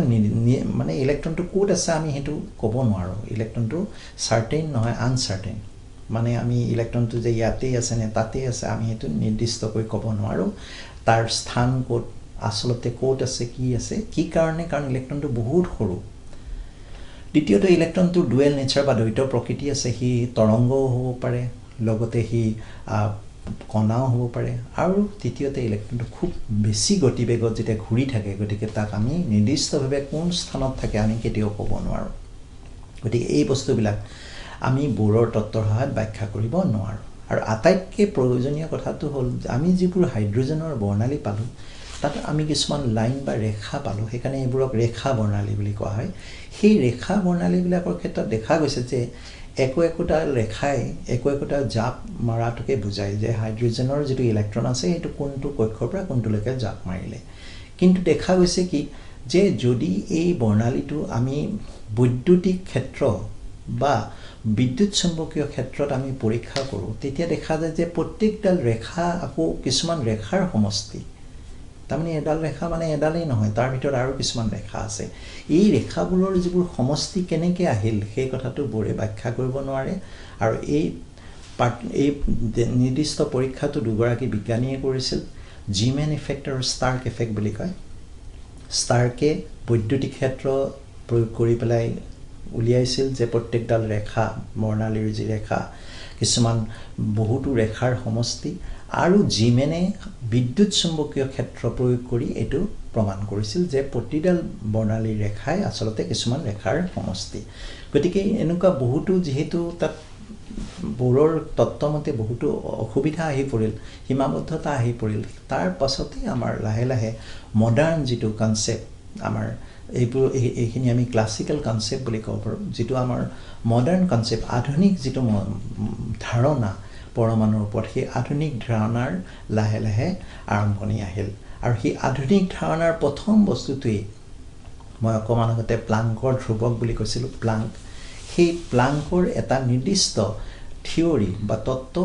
মানে ইলেক্ট্ৰনটো কোড আছে আমি হেতু ক'ব নোৱাৰো ইলেক্ট্ৰনটো সাৰ্টেইন নহয় আনসাৰ্টেইন মানে আমি ইলেক্ট্ৰনটো যে ইয়াতে আছে নে তাতে আছে আমি হেতু নিৰ্দিষ্টকৈ ক'ব নোৱাৰো তাৰ স্থান কোড আসলতে কোড আছে কি কাৰণে কাৰণ ইলেক্ট্ৰনটো বহুত সৰু দ্বিতীয়তে ইলেক্ট্ৰনটো ডুৱেল নেচাৰ বা দ্বৈত প্ৰকৃতি আছে হি তৰংগও হ'ব পাৰে লগতে হি কণাও হ'ব পাৰে আৰু তৃতীয়তে ইলেক্ট্ৰনটো খুব বেছি গতিবেগত যেতিয়া ঘূৰি থাকে গতিকে তাক আমি নিৰ্দিষ্টভাৱে কোন স্থানত থাকে আমি কেতিয়াও ক'ব নোৱাৰো গতিকে এই বস্তুবিলাক আমি বোৰৰ তত্ত্বৰ সহায়ত ব্যাখ্যা কৰিব নোৱাৰো আৰু আটাইতকৈ প্ৰয়োজনীয় কথাটো হ'ল আমি যিবোৰ হাইড্ৰোজেনৰ বৰ্ণালী পালো তাত আমি কিছুমান লাইন বা ৰেখা পালো সেইকাৰণে এইবোৰক ৰেখা বৰ্ণালী বুলি কোৱা হয় সেই ৰেখা বৰ্ণালীবিলাকৰ ক্ষেত্ৰত দেখা গৈছে যে একোটা ৰেখাই একোটা জাপ মাৰাটোকে বুজায় যে হাইড্ৰোজেনৰ যেটো ইলেক্ট্ৰন আছে এটো কোনটো কক্ষৰ পৰা কোনটোলৈকে জাপ মাৰিলে কিন্তু দেখা গৈছে কি যে যদি এই বৰ্ণালীটো আমি বৈদ্যুতিক ক্ষেত্ৰ বা বিদ্যুৎ চুম্বকীয় ক্ষেত্ৰত আমি পৰীক্ষা কৰো তেতিয়া দেখা যায় যে প্ৰত্যেকডাল ৰেখা আকৌ কিছুমান ৰেখাৰ সমষ্টি তাৰমানে এডাল ৰেখা মানে এডালেই নহয় তাৰ ভিতৰত আৰু কিছুমান ৰেখা আছে এই ৰেখাবোৰৰ যিবোৰ সমষ্টি কেনেকৈ আহিল সেই কথাটো বোৰে ব্যাখ্যা কৰিব নোৱাৰে আৰু এই নিৰ্দিষ্ট পৰীক্ষাটো দুগৰাকী বিজ্ঞানীয়ে কৰিছিল জিমেন ইফেক্ট আৰু ষ্টাৰ্ক ইফেক্ট বুলি কয় ষ্টাৰ্কে বৈদ্যুতিক ক্ষেত্ৰ প্ৰয়োগ কৰি পেলাই উলিয়াইছিল যে প্ৰত্যেকডাল ৰেখা বৰ্ণালীৰ যি ৰেখা কিছুমান বহুতো ৰেখাৰ সমষ্টি আৰু জিমেনে বিদ্যুৎ চুম্বকীয় ক্ষেত্ৰ প্ৰয়োগ কৰি এটো প্ৰমাণ কৰিছিল যে প্ৰতিডাল বৰ্ণালীৰ ৰেখাই আসলতে কিছুমান ৰেখাৰ সমষ্টি গতিকে এনেকুৱা বহুতো যেহেতু তাত বোৰৰ তত্ত্বমতে বহুতো অসুবিধা আহি পৰিল সীমাবদ্ধতা আহি পৰিল তাৰ পাছতে আমাৰ লাহে লাহে মডাৰ্ন যেটো কনসেপ্ট আমাৰ এইখিনি আমি ক্লাসিক্যাল কনসেপ্ট বুলি ক'ব পাৰো যেটো আমাৰ মডাৰ্ন কনসেপ্ট আধুনিক যেটো ধাৰণা পৰমাণুৰ ওপৰত সেই আধুনিক ধাৰণাৰ লাহে লাহে আৰম্ভণি আহিল আৰু সেই আধুনিক ধাৰণাৰ প্ৰথম বস্তুটোই মই অকমান আগতে প্লাংকৰ ধ্ৰুৱক বুলি কৈছিল প্লাংক সেই প্লাংকৰ এটা নিৰ্দিষ্ট থিওৰি বা তত্ত্ব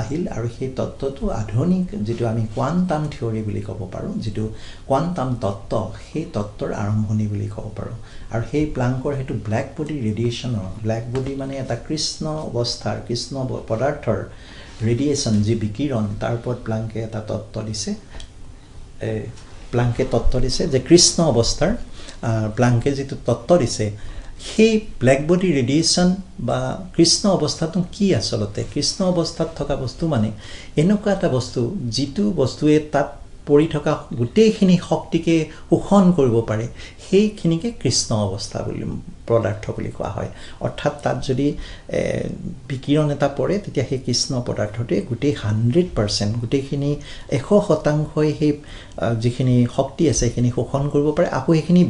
আহিল আৰু সেই তত্ত্বটো আধুনিক যেটো আমি কোৱান্টাম থিওৰি বুলি ক'ব পাৰো যেটো কোৱান্টাম তত্ত্ব সেই তত্ত্বৰ আৰম্ভণি বুলি ক'ব পাৰো আৰু সেই প্লাংকৰ হেতু ব্ল্যাক বডি ৰেডিয়েশনৰ ব্ল্যাক বডি মানে এটা কৃষ্ণ অৱস্থাৰ কৃষ্ণ পদাৰ্থৰ ৰেডিয়েশন যি বিকিৰণ তাৰ ওপৰত প্লাংকে এটা তত্ত্ব দিছে প্লাংকে তত্ত্ব দিছে যে কৃষ্ণ অৱস্থাৰ প্লাংকে যেটো তত্ত্ব দিছে সেই ব্ল্যাক বডি ৰেডিয়েশন বা কৃষ্ণ অৱস্থাটো কি আসলতে কৃষ্ণ অৱস্থাত থকা বস্তু মানে এনেকুৱা এটা বস্তু যেটো বস্তুৱে তাত পৰি থকা গোটেইখিনি শক্তিকে শোষণ কৰিব পাৰে সেইখিনিকে কৃষ্ণ অৱস্থা বুলি পদাৰ্থ বুলি কোৱা হয় অৰ্থাৎ তাত যদি বিকিৰণ এটা পৰে তেতিয়া সেই কৃষ্ণ পদাৰ্থটোৱে গোটেই 100% গোটেইখিনি 100% সেই যিখিনি শক্তি আছে সেইখিনি শোষণ কৰিব পাৰে আকৌ সেইখিনি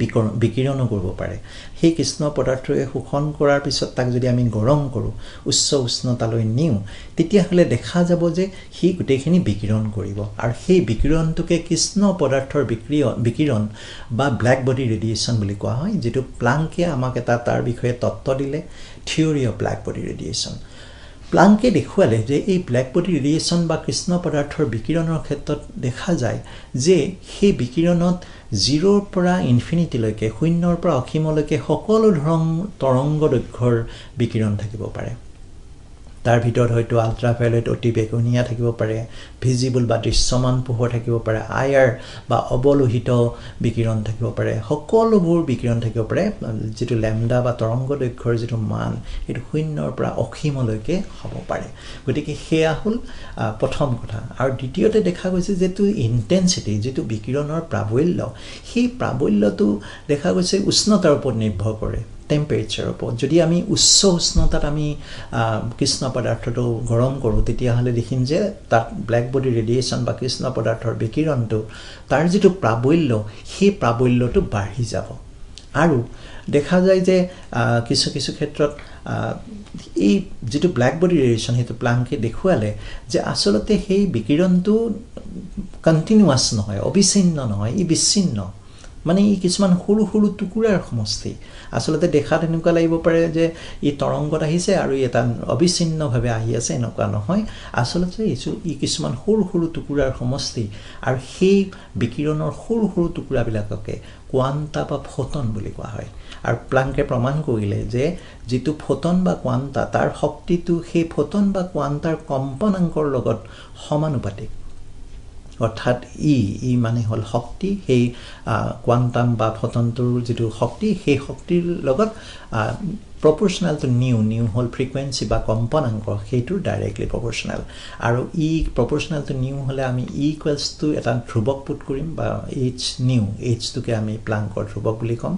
বিকিৰণো কৰিব পাৰে সেই কৃষ্ণ পদাৰ্থটোৱে শোষণ কৰাৰ পিছত তাক যদি আমি গৰম কৰো উচ্চ উষ্ণতালৈ নিও তেতিয়া হলে দেখা যাব যে হি গোটেইখিনি বিকিৰণ কৰিব আৰু সেই বিকিৰণটোকে কৃষ্ণ পদাৰ্থৰ বিকিৰণ বা ব্ল্যাক বডি ৰেডিয়েশন বুলি কোৱা হয় যেটো প্লাংকে আমাক তাৰ বিষয়ে তত্ত্ব দিলে থিওৰি অফ ব্ল্যাক বডি ৰেডিয়েশন প্লাংকে দেখুৱালে যে এই ব্ল্যাক বডি ৰেডিয়েশন বা কৃষ্ণ পদাৰ্থৰ বিকিৰণৰ ক্ষেত্ৰত দেখা যায় যে সেই বিকিৰণত 0 ৰ পৰা ইনফিনিটি লৈকে 0 ৰ পৰা অসীমলৈকে সকলো ধৰণৰ তৰংগ দৈৰ্ঘ্যৰ বিকিৰণ থাকিব পাৰে তাৰ ভিতৰত হয়তো আল্ট্ৰাভায়োলেট অতি বেগুনীয়া থাকিব পাৰে ভিজিবল বা দৃশ্যমান পোহৰ থাকিব পাৰে আইআৰ বা অৱলোহিত বিকিৰণ থাকিব পাৰে সকলোবোৰ বিকিৰণ থাকিব পাৰে যেটো ল্যাম্ডা বা তৰংগ দৈৰ্ঘ্যৰ যেটো মান এটো শূন্যৰ পৰা অসীমলৈকে হ'ব পাৰে গতিকে হেয়া হল প্ৰথম কথা আৰু দ্বিতীয়তে দেখা গৈছে যেটো ইন্টেন্সিটি যেটো বিকিৰণৰ প্ৰাবল্য সেই প্ৰাবল্যটো দেখা গৈছে উষ্ণতাৰ ওপৰত নিৰ্ভৰ কৰে টেম্পাৰেচাৰ ওপৰত যদি আমি উচ্চ উষ্ণতাত আমি কৃষ্ণ পদাৰ্থটো গৰম কৰো তেতিয়া হলে দেখিম যে তাত ব্ল্যাক বডি ৰেডিয়েশন বা কৃষ্ণ পদাৰ্থৰ বিকিৰণটো তাৰ যেটো প্ৰাবল্য সেই প্ৰাবল্যটো বাঢ়ি যাব আৰু দেখা যায় যে কিছু কিছু ক্ষেত্ৰত এই যেটো ব্ল্যাক বডি ৰেডিয়েশন হেতু প্লাংকে দেখুৱালে যে আসলতে সেই বিকিৰণটো কন্টিনিউয়াস নহয় অবিচ্ছিন্ন নহয় ই বিচ্ছিন্ন মানে ই কিছুমান সৰু সৰু টুকুৰাৰ সমষ্টি আসলতে দেখাত এনেকুৱা লাগিব পাৰে যে ই তৰংগত আহিছে আৰু এটা অবিচ্ছিন্নভাৱে আহি আছে এনেকুৱা নহয় আসলতে ই কিছুমান সৰু সৰু টুকুৰাৰ সমষ্টি আৰু সেই বিকিৰণৰ সৰু সৰু টুকুৰাবিলাককে কোৱান্টা বা ফোটন বুলি কোৱা হয় আৰু প্লাংকে প্ৰমাণ কৰিলে যে যেটো ফোটন বা কোৱান্টা তাৰ শক্তিটো সেই ফোটন বা কোৱান্টাৰ কম্পনাঙ্কৰ লগত সমানুপাতিক অৰ্থাৎ ই মানে হল শক্তি সেই কোৱান্টাম বা ফোটনটোৰ যেটো শক্তি সেই শক্তিৰ লগত proportional to new hall frequency বা কম্পনাঙ্ক সেইটো ডাইৰেক্টলি proportional আৰু ই proportional to new হলে আমি equals to এটা ধ্ৰুৱক পুট কৰিম বা h new h টোকে আমি প্লাংকৰ ধ্ৰুৱক বুলি কম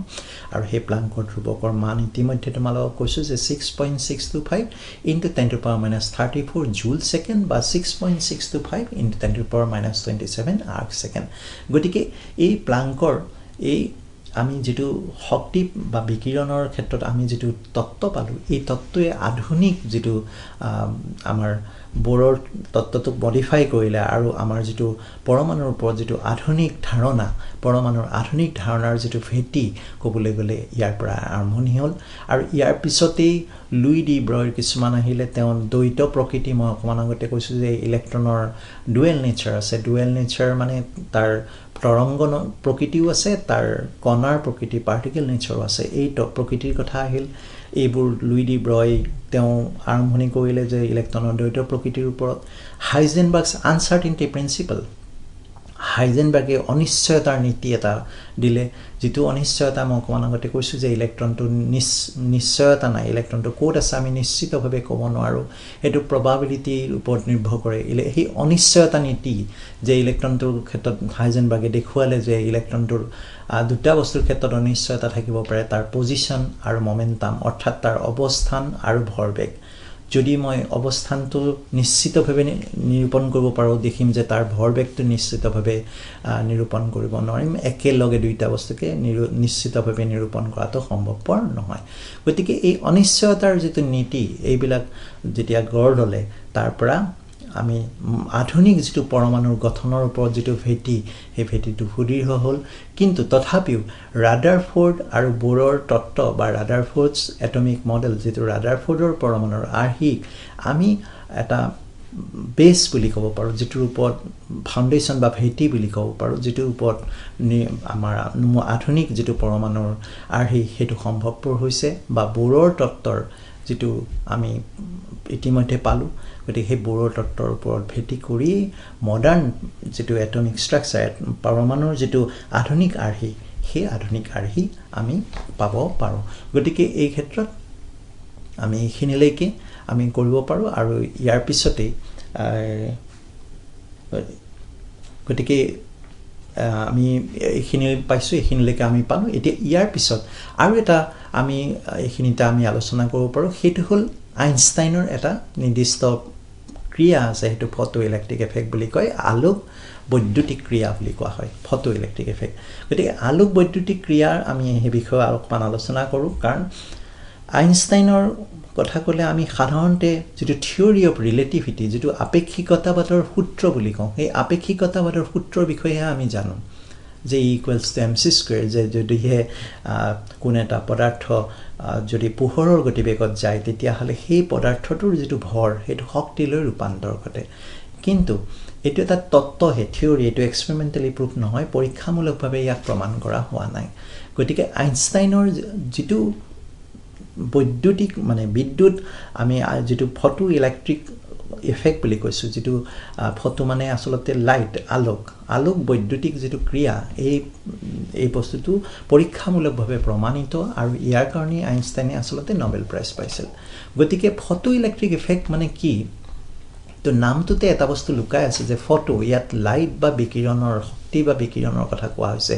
আৰু সেই প্লাংকৰ ধ্ৰুৱকৰ মান ইতিমধ্যে তোমালোকক কৈছো যে 6.625 into 10 to the power minus 34 joule second বা 6.625 into 10 to the power minus 27 arc second গতিকে এই প্লাংকৰ এই আমি যেটো শক্তি বা বিকিৰণৰ ক্ষেত্ৰত আমি যেটো তত্ত্ব পালো এই তত্ত্বয়ে আধুনিক যেটো আমাৰ বোৰৰ তত্ত্বটো মডিফাই কৰিলে আৰু আমাৰ যেটো পৰমাণুৰ ওপৰত যেটো আধুনিক ধাৰণা পৰমাণুৰ আধুনিক ধাৰণাৰ যেটো ভেটি কবলৈ গলে ইয়াৰ পৰা আৰম্ভণি হ'ল আৰু ইয়াৰ পিছতেই লুই ডি ব্ৰয়ৰ কিছুমান আহিলে তেওঁ দ্বৈত প্ৰকৃতি মই অকমান আগতে কৈছো যে ইলেক্ট্ৰনৰ ডুৱেল নেচাৰ আছে ডুৱেল নেচাৰ মানে তাৰ তৰংগন প্ৰকৃতিও আছে তাৰ কণাৰ প্ৰকৃতি পাৰ্টিকেল নেচাৰ আছে এই প্ৰকৃতিৰ কথা আহিল এইবোৰ লুই ডি ব্ৰয় তেওঁ আৰম্ভণি কৰিলে যে ইলেক্ট্ৰনৰ দ্বৈত প্ৰকৃতিৰ ওপৰত হাইজেনবাৰ্গছ আনসাৰ্টেনিটি প্ৰিন্সিপল হাইজেনবাৰ্গে অনিশ্চয়তাৰ নীতি এটা দিলে যেটো অনিশ্চয়তা মই অকমান আগতে কৈছো যে ইলেক্ট্ৰনটো নিশ্চয়তা নাই ইলেক্ট্ৰনটো কোড আছে আমি নিশ্চিতভাৱে ক'ব নোৱাৰো এটো প্ৰবাবিলিটিৰ ওপৰত নিৰ্ভৰ কৰে এই অনিশ্চয়তা নীতি যে ইলেক্ট্ৰনটোৰ ক্ষেত্ৰত হাইজেনবাৰ্গে দেখুৱালে যে ইলেক্ট্ৰনটোৰ দুটা বস্তুৰ ক্ষেত্ৰত অনিশ্চয়তা থাকিব পাৰে তাৰ পজিশন আৰু মোমেন্টাম অৰ্থাৎ তাৰ অৱস্থান আৰু ভৰবেগ যদি মই অৱস্থানটো নিশ্চিতভাৱে নিৰূপণ কৰিব পাৰো দেখিম যে তাৰ ভৰবেগটো নিশ্চিতভাৱে নিৰূপণ কৰিব নোৱাৰিম একেলগে দুইটা বস্তুকে নিশ্চিতভাৱে নিৰূপণ কৰাটো সম্ভৱপৰ নহয় গতিকে এই অনিশ্চয়তাৰ যেটো নীতি এইবিলাক যেতিয়া গঢ় ললে তাৰ পৰা আমি আধুনিক যেটো পৰমাণুৰ গঠনৰ ওপৰত যেটো ভেটি এই ভেটিটো সুদৃঢ় হ'ল কিন্তু তথাপিও ৰাদাৰফোৰ্ড আৰু বোৰৰ তত্ত্ব বা ৰাদাৰফোৰ্ডছ এটমিক মডেল যেটো ৰাদাৰফোৰ্ডৰ পৰমাণুৰ আৰ্হিক আমি এটা বেস বুলি ক'ব পাৰো যেটোৰ ওপৰত ফাউন্ডেশন বা ভেটি বুলি ক'ব পাৰো যেটোৰ ওপৰত আমাৰ আধুনিক যেটো পৰমাণুৰ আৰ্হি হেতু সম্ভৱপৰ হৈছে বা বোৰৰ তত্ত্বৰ যেটো আমি ইতিমধ্যে পালো গতিকে সেই বোৰৰ তত্ত্বৰ ওপৰত ভেটি কৰি মডাৰ্ন যেটো এটমিক ষ্ট্ৰাকচাৰ পৰমাণুৰ যেটো আধুনিক আৰ্হি সেই আধুনিক আৰ্হি আমি পাব পাৰো গতিকে এই ক্ষেত্ৰত আমি এইখিনিলৈকে আমি কৰিব পাৰো আৰু ইয়াৰ পিছতে গতিকে আমি এইখিনি পাইছো এইখিনিলৈকে আমি পালো এতিয়া ইয়াৰ পিছত আৰু এটা আমি এইখিনিতে আমি আলোচনা কৰিব পাৰো হেতু হল আইনষ্টাইনৰ এটা নিৰ্দিষ্ট ক্ৰিয়া আছে হেতু ফটো ইলেক্ট্ৰিক এফেক্ট বুলি কয় আলোক বৈদ্যুতিক ক্ৰিয়া বুলি কোৱা হয় ফটো ইলেক্ট্ৰিক এফেক্ট গতিকে আলোক বৈদ্যুতিক ক্ৰিয়াৰ আমি এই বিষয়ে অলপমান আলোচনা কৰো কাৰণ আইনষ্টাইনৰ কথা কলে আমি সাধাৰণতে যেটো থিওৰি অফ ৰিলেটিভিটি যেটো আপেক্ষিকতাবাদৰ সূত্ৰ বুলি কওঁ এই আপেক্ষিকতাবাদৰ সূত্ৰৰ বিষয়ে আমি জানো যে ইকুৱেলছ টু mc² যে যদি কোন এটা পদাৰ্থ যদি পোহৰৰ গতিবেগত যায় তেতিয়া হলে সেই পদাৰ্থটোৰ যেটো ভৰ হেতু শক্তিলৈ ৰূপান্তৰ ঘটে কিন্তু এটো এটা তত্ত্ব হে থিওৰি এটো এক্সপেৰিমেন্টালি প্ৰুফ নহয় পৰীক্ষামূলকভাৱে ইয়াক প্ৰমাণ কৰা হোৱা নাই গতিকে আইনষ্টাইনৰ যেটো বৈদ্যুতিক মানে বিদ্যুৎ আমি যেটো ফটো ইলেক্ট্ৰিক ইফেক্ট বুলি কৈছো যেটো ফটো মানে আসলতে লাইট আলোক বৈদ্যুতিক যেটো ক্ৰিয়া এই বস্তুটো পৰীক্ষামূলকভাৱে প্ৰমাণিত আৰু ইয়াৰ কাৰণে আইনষ্টাইনে আসলতে নোবেল প্ৰাইজ পাইছিল গতিকে ফটো ইলেক্ট্ৰিক ইফেক্ট মানে কি তো নামটোতে এটা বস্তু লুকাই আছে যে ফটো ইয়াত লাইট বা বিকিৰণৰ শক্তি বা বিকিৰণৰ কথা কোৱা হৈছে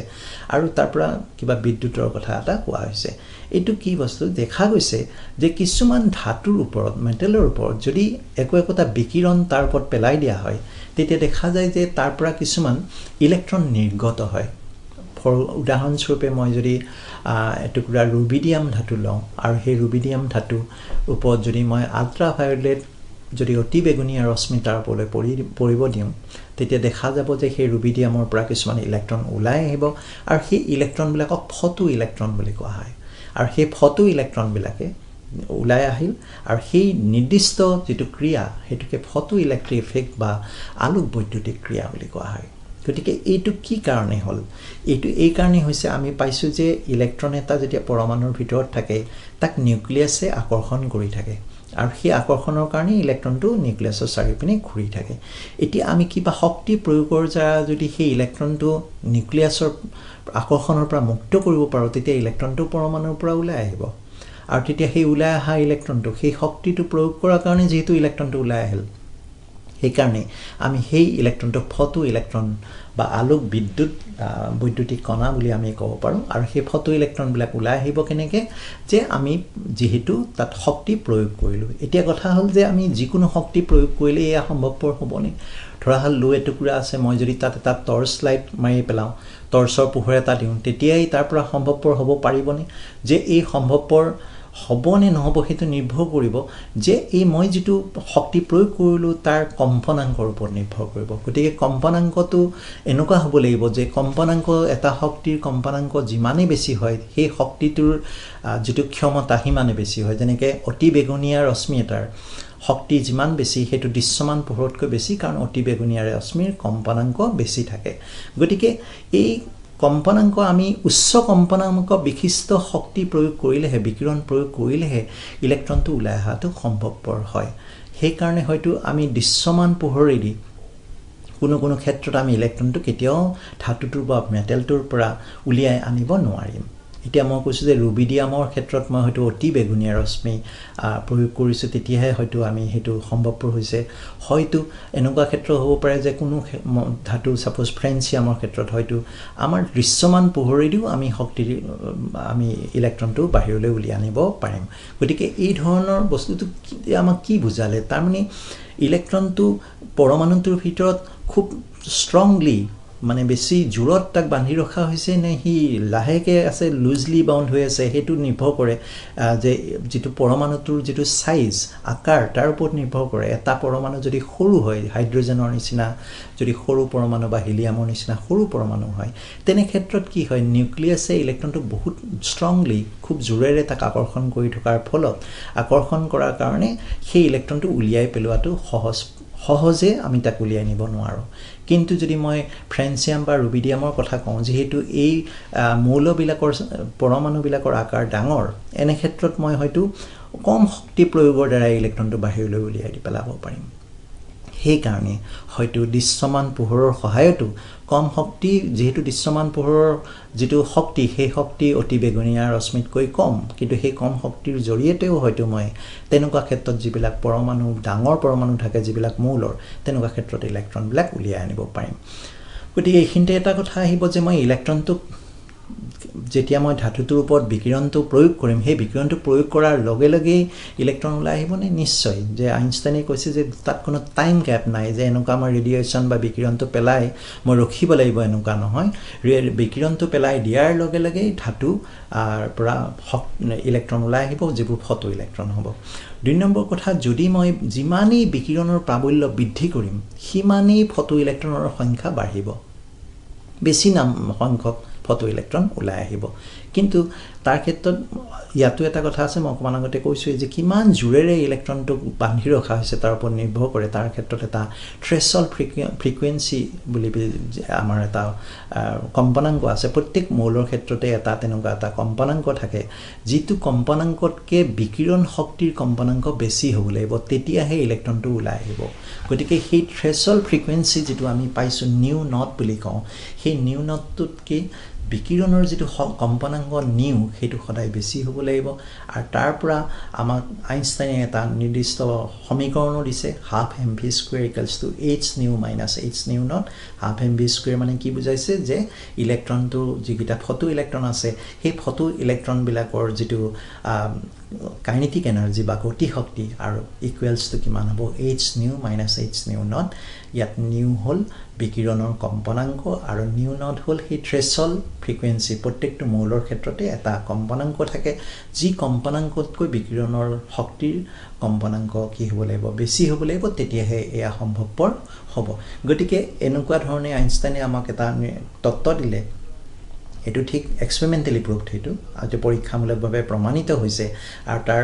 আৰু তাৰ পৰা কিবা বিদ্যুতৰ কথা এটা কোৱা হৈছে এটো কি বস্তু দেখা গৈছে যে কিছুমান ধাতুৰ ওপৰত মেটেলৰ ওপৰত যদি একোটা বিকিৰণ তাৰ ওপৰত পেলাই দিয়া হয় তেতিয়া দেখা যায় যে তাৰ পৰা কিছুমান ইলেক্ট্ৰন নিৰ্গত হয় উদাহৰণস্বৰূপে মই যদি এটুকুৰা ৰুবিডিয়াম ধাতু লওঁ আৰু সেই ৰুবিডিয়াম ধাতু ওপৰত যদি মই আল্ট্ৰাভায়োলেট যদি অতি বেগুনীয়া ৰশ্মি তাৰ ওপৰলৈ পৰিব দিওঁ তেতিয়া দেখা যাব যে সেই ৰুবিডিয়ামৰ পৰা কিছুমান ইলেক্ট্ৰন ওলাই আহিব আৰু সেই ইলেক্ট্ৰনবিলাকক ফটো ইলেক্ট্ৰন বুলি কোৱা হয় আৰু সেই ফটো ইলেক্ট্ৰনবিলাকে ওলাই আহিল আৰু সেই নিৰ্দিষ্ট যেটো ক্ৰিয়া হেতুকে ফটো ইলেক্ট্ৰিক ইফেক্ট বা আলোক বৈদ্যুতিক ক্ৰিয়া বুলি কোৱা হয় গতিকে এইটো কি কাৰণে হল এইটো এই কাৰণে হৈছে আমি পাইছো যে ইলেক্ট্ৰন এটা যেতিয়া পৰমাণুৰ ভিতৰত থাকে তাক নিউক্লিয়াছে আকৰ্ষণ কৰি থাকে আৰু সেই আকৰ্ষণৰ কাৰণে ইলেক্ট্ৰনটো নিউক্লিয়াছৰ চাৰিওপিনে ঘূৰি থাকে এতিয়া আমি কিবা শক্তি প্ৰয়োগৰ দ্বাৰা যদি সেই ইলেক্ট্ৰনটো নিউক্লিয়াছৰ আকৰ্ষণৰ পৰা মুক্ত কৰিব পাৰো তেতিয়া ইলেক্ট্ৰনটো পৰমাণুৰ পৰা ওলাই আহিব আৰু তেতিয়া সেই ওলাই অহা ইলেক্ট্ৰনটো সেই শক্তিটো প্ৰয়োগ কৰাৰ কাৰণে যেহেতু ইলেক্ট্ৰনটো ওলাই আহিল সেই কাৰণে আমি সেই ইলেক্ট্ৰনটো ফটো ইলেক্ট্ৰন বা আলোক বৈদ্যুতিক কণা বুলি আমি ক'ব পাৰো আৰু সেই ফটো ইলেক্ট্ৰনবিলাক ওলাই আহিব কেনেকে যে আমি যেহেতু তাত শক্তি প্ৰয়োগ কৰিলো এতিয়া কথা হল যে আমি যিকোনো শক্তি প্ৰয়োগ কৰিলে এয়া সম্ভৱপৰ হ'বনে ধৰা হল লো এটুকুৰা আছে মই যদি তাত এটা টৰ্চ লাইট মাৰি পেলাও টৰ্চৰ পোহৰে এটা দিওঁ তেতিয়াই তাৰ পৰা সম্ভৱপৰ হ'ব পাৰিবনে যে এই সম্ভৱপৰ হবনে নহব হেতু নিৰ্ভৰ কৰিব যে এই মই যেটো শক্তি প্ৰয়োগ কৰিলো তাৰ কম্পনাঙ্কৰ ওপৰত নিৰ্ভৰ কৰিব গতিকে কম্পনাঙ্কটো এনেকুৱা হ'ব লাগিব যে কম্পনাঙ্ক এটা শক্তিৰ কম্পনাঙ্ক যিমানে বেছি হয় সেই শক্তিটোৰ যেটো ক্ষমতা হিমানে বেছি হয় যেনেকৈ অতি বেগুনীয়া ৰশ্মি এটাৰ শক্তি যিমান বেছি হেতু দৃশ্যমান পোহৰতকৈ বেছি কাৰণ অতি বেগুনীয়া ৰশ্মিৰ কম্পনাঙ্ক বেছি থাকে গতিকে এই কম্পনাঙ্ক আমি উচ্চ কম্পনাঙ্ক বিশিষ্ট শক্তি প্ৰয়োগ কৰিলেহে বিকিৰণ প্ৰয়োগ কৰিলেহে ইলেক্ট্ৰনটো ওলাই অহাটো সম্ভৱপৰ হয় সেই কাৰণে হয়তো আমি দৃশ্যমান পোহৰেদি কোনো ক্ষেত্ৰত আমি ইলেক্ট্ৰনটো কেতিয়াও ধাতুটোৰ বা মেটেলটোৰ পৰা উলিয়াই আনিব নোৱাৰিম এতিয়া মই কৈছো যে ৰুবিডিয়ামৰ ক্ষেত্ৰত মই হয়তো অতি বেগুনীয়া ৰশ্মি প্ৰয়োগ কৰিছো তেতিয়াহে হয়তো আমি হেতু সম্ভৱপৰ হৈছে হয়তো এনেকুৱা ক্ষেত্ৰ হ'ব পাৰে যে কোনো ধাতু সাপোজ ফ্ৰেন্সিয়ামৰ ক্ষেত্ৰত হয়তো আমাৰ দৃশ্যমান পোহৰেদিও আমি শক্তি আমি ইলেক্ট্ৰনটো বাহিৰলৈ উলিয়াই আনিব পাৰিম গতিকে এই ধৰণৰ বস্তুটো আমাক কি বুজালে তাৰ মানে ইলেক্ট্ৰনটো পৰমাণুটোৰ ভিতৰত খুব ষ্ট্ৰংলি মানে বেছি জোৰত তাক বান্ধি ৰখা হৈছে নে হি লাহেকে আছে লুজলি বাউন্ড হৈ আছে হেতু নিৰ্ভৰ কৰে যে যেটো পৰমাণুটোৰ যেটো সাইজ আকাৰ তাৰ ওপৰত নিৰ্ভৰ কৰে এটা পৰমাণু যদি সৰু হয় হাইড্ৰজেনৰ নিচিনা যদি সৰু পৰমাণু বা হিলিয়ামৰ নিচিনা সৰু পৰমাণু হয় তেনে ক্ষেত্ৰত কি হয় নিউক্লিয়াছে ইলেক্ট্ৰনটো বহুত ষ্ট্ৰংলি খুব জোৰেৰে তাক আকৰ্ষণ কৰি থকাৰ ফলত আকৰ্ষণ কৰাৰ কাৰণে সেই ইলেক্ট্ৰনটো উলিয়াই পেলোৱাটো সহজে আমি তাক উলিয়াই নিব নোৱাৰো কিন্তু যদি মই ফ্ৰেন্সিয়াম বা ৰুবিডিয়ামৰ কথা কওঁ যেহেতু এই মৌলবিলাকৰ পৰমাণুবিলাকৰ আকাৰ ডাঙৰ এনে ক্ষেত্ৰত মই হয়তো কম শক্তি প্ৰয়োগৰ দ্বাৰা ইলেক্ট্ৰনটো বাহিৰলৈ উলিয়াই দি পেলাব পাৰিম সেই কাৰণে হয়তো দৃশ্যমান পোহৰৰ সহায়তো কম শক্তি যেহেতু দৃশ্যমান পোহৰৰ যেটো শক্তি সেই শক্তি অতি বেগুনীয়া ৰশ্মিতকৈ কম কিন্তু সেই কম শক্তিৰ জৰিয়তেও হয়তো মই তেনেকুৱা ক্ষেত্ৰত যিবিলাক পৰমাণু ডাঙৰ পৰমাণু থাকে যিবিলাক মৌলৰ তেনেকুৱা ক্ষেত্ৰত ইলেক্ট্ৰনবিলাক উলিয়াই আনিব পাৰিম গতিকে এইখিনিতে এটা কথা আহিব যে মই ইলেক্ট্ৰনটো যেতিয়া মই ধাতুটোৰ ওপৰত বিকিৰণটো প্ৰয়োগ কৰিম সেই বিকিৰণটো প্ৰয়োগ কৰাৰ লগে লগে ইলেক্ট্ৰন ওলাই আহিবনে নিশ্চয় যে আইনষ্টাইনে কৈছে যে তাত কোনো টাইম গ্যাপ নাই যে এনেকুৱা মই ৰেডিয়েচন বা বিকিৰণটো পেলাই মই ৰখিব লাগিব এনেকুৱা নহয় বিকিৰণটো পেলাই দিয়াৰ লগে লগে ধাতু পৰা ইলেক্ট্ৰন ওলাই আহিব যিবোৰ ফটো ইলেক্ট্ৰন হ'ব দুই নম্বৰ কথা যদি মই যিমানেই বিকিৰণৰ প্ৰাবল্য বৃদ্ধি কৰিম সিমানেই ফটো ইলেক্ট্ৰনৰ সংখ্যা বাঢ়িব বেছি সংখ্যক ফটো ইলেক্ট্ৰন ওলাই আহিব কিন্তু তাৰ ক্ষেত্ৰত ইয়াতো এটা কথা আছে মই অকমান আগতে কৈছো যে কিমান জোৰেৰে ইলেক্ট্ৰনটো বান্ধি ৰখা হৈছে তাৰ ওপৰত নিৰ্ভৰ কৰে তাৰ ক্ষেত্ৰত এটা থ্ৰেছহল্ড ফ্ৰিকুৱেন্সি বুলি আমাৰ এটা কম্পনাংক আছে প্ৰত্যেক মৌলৰ ক্ষেত্ৰতে এটা তেনেকুৱা এটা কম্পনাংক থাকে যিটো কম্পনাংকতকে বিকিৰণ শক্তিৰ কম্পনাংক বেছি হ'ব লাগিব তেতিয়াহে ইলেক্ট্ৰনটো ওলাই আহিব গতিকে সেই থ্ৰেছহল্ড ফ্ৰিকুৱেন্সি যেটো আমি পাইছো নিউ নট বুলি কওঁ সেই নিউ নটটোতকে বিকিৰণৰ যেটো কম্পনাংক নিউ হেতু সদায় বেছি হ'ব লাগিব আৰু তাৰ পৰা আমাক আইনষ্টাইনে এটা নিৰ্দিষ্ট সমীকৰণ দিছে half mv square equals to h nu minus h nu not half mv square মানে কি বুজাইছে যে ইলেক্ট্ৰনটো যিকিটা ফটো ইলেক্ট্ৰন আছে সেই ফটো ইলেক্ট্ৰন বিলাকৰ যেটো কাইনেটিক এনাৰ্জি বা গতি শক্তি আৰু ইকুৱেলছ টু কিমান হ'ব h nu minus h nu nought ইয়াত নিউ হল বিকিৰণৰ কম্পনাংক আৰু নিউ নট হল হি থ্ৰেছহল্ড ফ্ৰিকুৱেন্সি প্ৰত্যেকটো মৌলৰ ক্ষেত্ৰতে এটা কম্পনাংক থাকে যি কম্পনাংকতকৈ বিকিৰণৰ শক্তিৰ কম্পনাংক কি হ'ব লাগিব বেছি হ'ব লাগিব তেতিয়াহে এয়া সম্ভৱপৰ হ'ব গতিকে এনেকুৱা ধৰণে আইনষ্টাইনে আমাক এটা তত্ত্ব দিলে এটো ঠিক এক্সপেৰিমেন্টালি প্ৰুভড হেতু আৰু পৰীক্ষামূলকভাৱে প্ৰমাণিত হৈছে আৰু তাৰ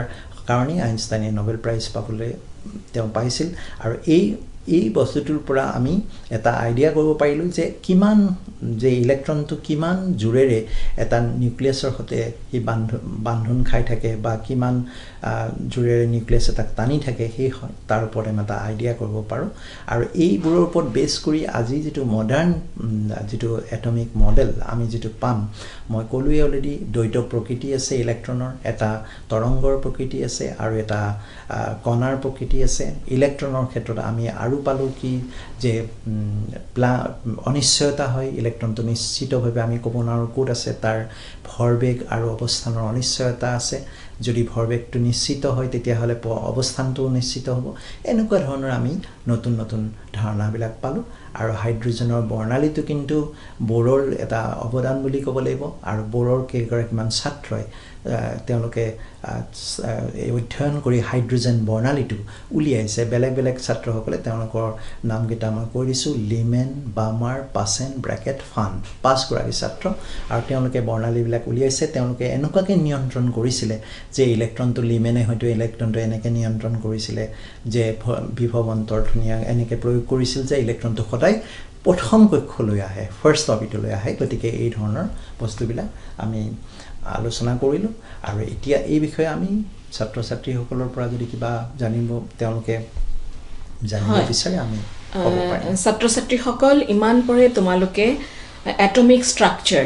কাৰণে আইনষ্টাইনে নোবেল প্ৰাইজ পাবলৈ তেওঁ পাইছিল আৰু এই বস্তুটোৰ পৰা আমি এটা আইডিয়া কৰিব পাৰিলো যে কিমান যে ইলেক্ট্ৰনটো কিমান জোৰেৰে এটা নিউক্লিয়াছৰ সৈতে হি বান্ধন খাই থাকে বা কিমান জোৰেৰে নিউক্লিয়াছ এটা টানি থাকে সেই তাৰ ওপৰত এটা আইডিয়া কৰিব পাৰো আৰু এইবোৰৰ ওপৰত বেছ কৰি আজি যেটো মডাৰ্ন যেটো এটমিক মডেল আমি যেটো পাম মই কলোৱে অলৰেডি দ্বৈত প্ৰকৃতি আছে ইলেক্ট্ৰনৰ এটা তৰংগৰ প্ৰকৃতি আছে আৰু এটা কণাৰ প্ৰকৃতি আছে ইলেক্ট্ৰনৰ ক্ষেত্ৰত আমি আৰু পালো কি যে অনিশ্চয়তা হয় ইলেক্ট্ৰনটো নিশ্চিতভাৱে আমি ক'ব নোৱাৰো ক'ত আছে তাৰ ভৰবেগ আৰু অৱস্থানৰ অনিশ্চয়তা আছে যদি ভৰবেগটো নিশ্চিত হয় তেতিয়া হলে অৱস্থানটো নিশ্চিত হ'ব এনেকুৱা ধৰণৰ আমি নতুন নতুন ধাৰণাবিলাক পালো আৰু হাইড্ৰোজেনৰ বৰ্ণালীটো কিন্তু বোৰৰ এটা অৱদান বুলি ক'ব লাগিব আৰু বোৰৰ কেইগৰাকীমান ছাত্ৰই তেওঁলোকে অধ্যয়ন কৰি হাইড্ৰোজেন বৰ্ণালীটো উলিয়াইছে বেলেগ বেলেগ ছাত্ৰসকলে তেওঁলোকৰ নামকেইটা মই কৈ দিছো লিমেন বামাৰ পাছেন ব্ৰেকেট ফান পাঁচ গৰাকী ছাত্ৰ আৰু তেওঁলোকে বৰ্ণালীবিলাক উলিয়াইছে তেওঁলোকে এনেকুৱাকৈ নিয়ন্ত্ৰণ কৰিছিলে যে ইলেক্ট্ৰনটো লিমেনে হয়তো ইলেক্ট্ৰনটো এনেকৈ নিয়ন্ত্ৰণ কৰিছিলে যে বিভৱ অন্তৰ ধুনীয়া এনেকৈ প্ৰয়োগ কৰিছিল যে ইলেক্ট্ৰনটো সদায় প্ৰথম কক্ষলৈ আহে ফাৰ্ষ্ট অৰ্বিটলৈ আহে গতিকে এই ধৰণৰ বস্তুবিলাক আমি আলোচনা কৰিলো আৰু এতিয়া এই বিষয়ে আমি ছাত্ৰ ছাত্ৰীসকলৰ পৰা যদি কিবা জানিব তেওঁলোকে জানিব বিচাৰে আমি ক'ব পাৰিম ছাত্ৰ ছাত্ৰীসকল ইমান পৰে তোমালোকে এটমিক ষ্ট্ৰাকচাৰ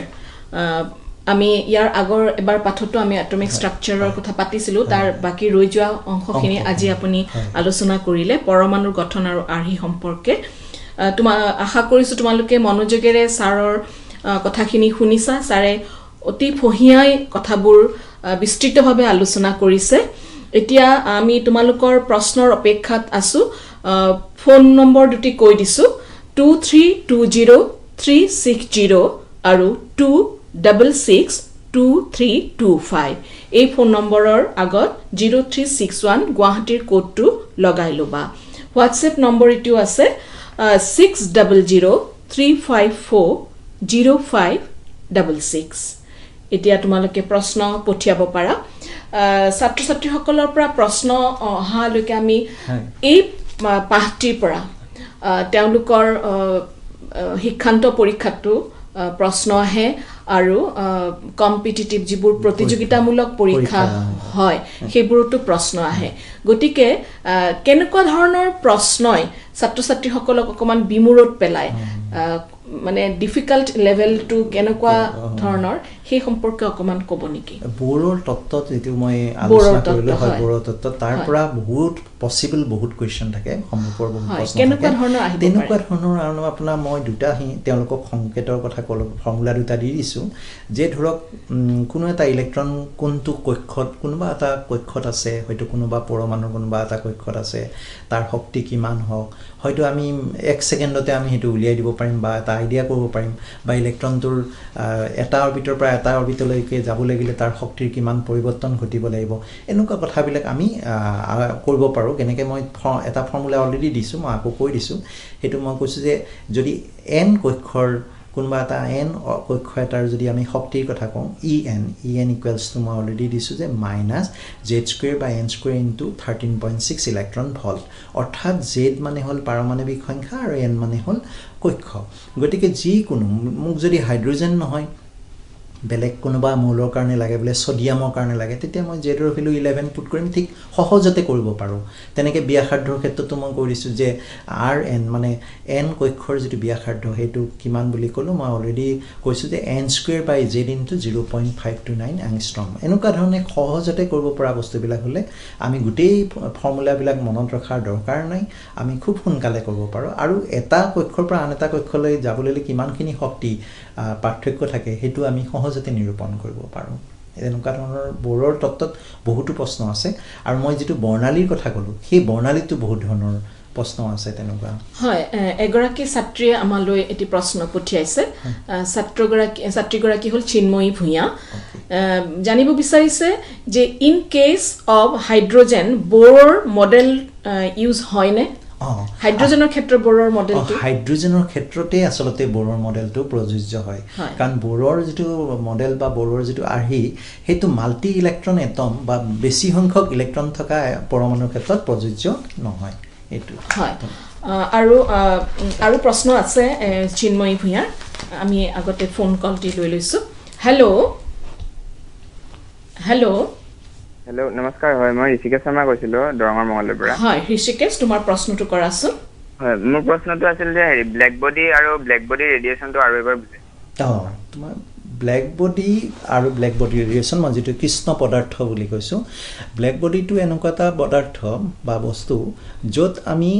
আমি ইয়াৰ আগৰ এবাৰ পাঠটো আমি এটমিক ষ্ট্ৰাকচাৰৰ কথা পাতিছিলো তাৰ বাকি ৰৈ যোৱা অংশখিনি আজি আপুনি আলোচনা কৰিলে পৰমাণুৰ গঠন আৰু আৰ্হি সম্পৰ্কে আশা কৰিছো তোমালোকে মনোযোগেৰে ছাৰৰ কথাখিনি শুনিছা ছাৰে অতি ফহিয়াই কথাবোৰ বিস্তৃতভাৱে আলোচনা কৰিছে এতিয়া আমি তোমালোকৰ প্ৰশ্নৰ অপেক্ষাত আছো ফোন নম্বৰ দুটি কৈ দিছো 2320 আৰু 2662325 এই ফোন নম্বৰৰ আগত 0361 গুৱাহাটীৰ কোডটো লগাই লবা হোৱাটছএপ নম্বৰ ইটো আছে 6003540566 এতিয়া তোমালোকে প্ৰশ্ন পঠিয়াব পাৰা ছাত্ৰ ছাত্ৰীসকলৰ পৰা প্ৰশ্ন অহালৈকে আমি এই পাঠটিৰ পৰা তেওঁলোকৰ শিক্ষান্ত পৰীক্ষাটো প্ৰশ্ন আহে আৰু কম্পিটিটিভ যিবোৰ প্ৰতিযোগিতামূলক পৰীক্ষা হয় সেইবোৰতো প্ৰশ্ন আহে গতিকে কেনেকুৱা ধৰণৰ প্ৰশ্নই ছাত্ৰ ছাত্ৰীসকলক অকমান বিমূৰত পেলায় মানে ডিফিকাল্ট লেভেলটো কেনেকুৱা ধৰণৰ সেই সম্পৰ্কে অকমান ক'ব নেকি বোৰৰ তত্ত্বত যেটো মই আলোচনা কৰিলো হয় বোৰৰ তত্ত্ব তাৰ পৰা বহুত পসিবল বহুত কোৱেশ্চন থাকে সম্পৰ্কৰ বহুত প্ৰশ্ন কেনেকুৱা ধৰণৰ আহিব পাৰে তেনেকুৱা ধৰণৰ আৰু আপোনাৰ মই দুটা তেওঁলোকক সংকেতৰ কথা ক'লো ফৰ্মুলা দুটা দি দিছো যে ধৰক কোনো এটা ইলেক্ট্ৰন কোনটো কক্ষত কোনোবা এটা কক্ষত আছে হয়তো কোনোবা পৰমাণুৰ কোনোবা এটা কক্ষত আছে তাৰ শক্তি কিমান হওক হয়তো আমি 1 সেকেন্ডতে আমি হেতু উলিয়াই দিব পাৰিম বা এটা আইডিয়া কৰিব পাৰিম বা ইলেক্ট্ৰনটোৰ এটা অৰ্বিটৰ পৰা এটা অৰ্বিটলৈকে যাব লাগিলে তাৰ শক্তিৰ কিমান পৰিৱৰ্তন ঘটিব লাগিব এনেকুৱা কথাবিলাক আমি কৰিব পাৰো কেনেকৈ মই এটা ফৰ্মুলা অলৰেডি দিছো মই আকৌ কৈ দিছো হেতু মই কৈছো যে যদি n কক্ষৰ কোনোবা এটা n কক্ষ এটাৰ যদি আমি শক্তিৰ কথা কওঁ en equals to মই অলৰেডি দিছো যে -z² n² into 13.6 electron volt অৰ্থাৎ z মানে হল পাৰমাণৱিক সংখ্যা আৰু n মানে হল কক্ষ গতিকে যি কোনো মোক যদি হাইড্ৰোজেন নহয় বেলেগ কোনোবা মৌলৰ কাৰণে লাগে বলে সোডিয়ামৰ কাৰণে লাগে তেতিয়া মই জেডৰ ভ্যালু 11 পুট কৰিম ঠিক সহজতে কৰিব পাৰো তেনেকে ব্যাসাৰ্ধৰ ক্ষেত্ৰতো মই কৰিছো যে rn মানে n কক্ষৰ যেটো ব্যাসাৰ্ধ হেতু কিমান বুলি কলো মই অলৰেডি কৈছো যে n² / z * 0.529 অ্যাংস্ট্ৰম এনেকুৱা ধৰণে সহজতে কৰিব পৰা বস্তুবিলাক হলে আমি গোটেই ফৰ্মুলা বিলাক মনত ৰখাৰ দৰকাৰ নাই আমি খুব সোনকালে কৰিব পাৰো আৰু এটা কক্ষৰ পৰা আন এটা কক্ষলৈ যাবলৈ কিমানখিনি শক্তি পাৰ্থক্য থাকে হেতু আমি সহজতে নিৰূপণ কৰিব পাৰো এনেকুৱা ধৰণৰ বোৰৰ তত্ত্বত বহুতো প্ৰশ্ন আছে আৰু মই যেটো বৰ্ণালীৰ কথা কলো সেই বৰ্ণালীটো বহুত ধৰণৰ প্ৰশ্ন আছে তেনেকুৱা হয় এগৰাকী ছাত্ৰীয়ে আমালৈ এটি প্ৰশ্ন পঠিয়াইছে ছাত্ৰীগৰাকী হল চিন্ময়ী ভূঞা জানিব বিচাৰিছে যে ইন কেস অফ হাইড্ৰোজেন বোৰৰ মডেল ইউজ হয়নে হাইড্ৰোজেনৰ ক্ষেত্ৰত বোৰৰ মডেলটো হাইড্ৰোজেনৰ ক্ষেত্ৰতে আসলতে বোৰৰ মডেলটো প্ৰযোজ্য হয় কাৰণ বোৰৰ যেটো মডেল বা বোৰৰ যেটো আৰ্হি হেতু মাল্টি ইলেক্ট্ৰন এটম বা বেছি সংখ্যক ইলেক্ট্ৰন থকা পৰমাণুৰ ক্ষেত্ৰত প্ৰযোজ্য নহয় এটো হয় আৰু প্ৰশ্ন আছে চিন্ময়ী ভূঞা আমি আগতে ফোন কলটি লৈ লৈছো হেল্ল নমস্কাৰ হয় মই ঋষিকেশ শৰ্মা কৈছিলো দৰঙৰ মঙলৰ পৰা হয় ঋষিকেশ তোমাৰ প্ৰশ্নটো কৰাছো হয় মোৰ প্ৰশ্নটো আছিল যে ব্ল্যাক বডি আৰু ব্ল্যাক বডি ৰেডিয়েশনটো আৰু এবাৰ বুজাই তোমাৰ ব্ল্যাক বডি আৰু ব্ল্যাক বডি ৰেডিয়েশন মই যেটো কৃষ্ণ পদাৰ্থ বুলি কৈছো ব্ল্যাক বডিটো এনেকুৱা এটা পদাৰ্থ বা বস্তু যত আমি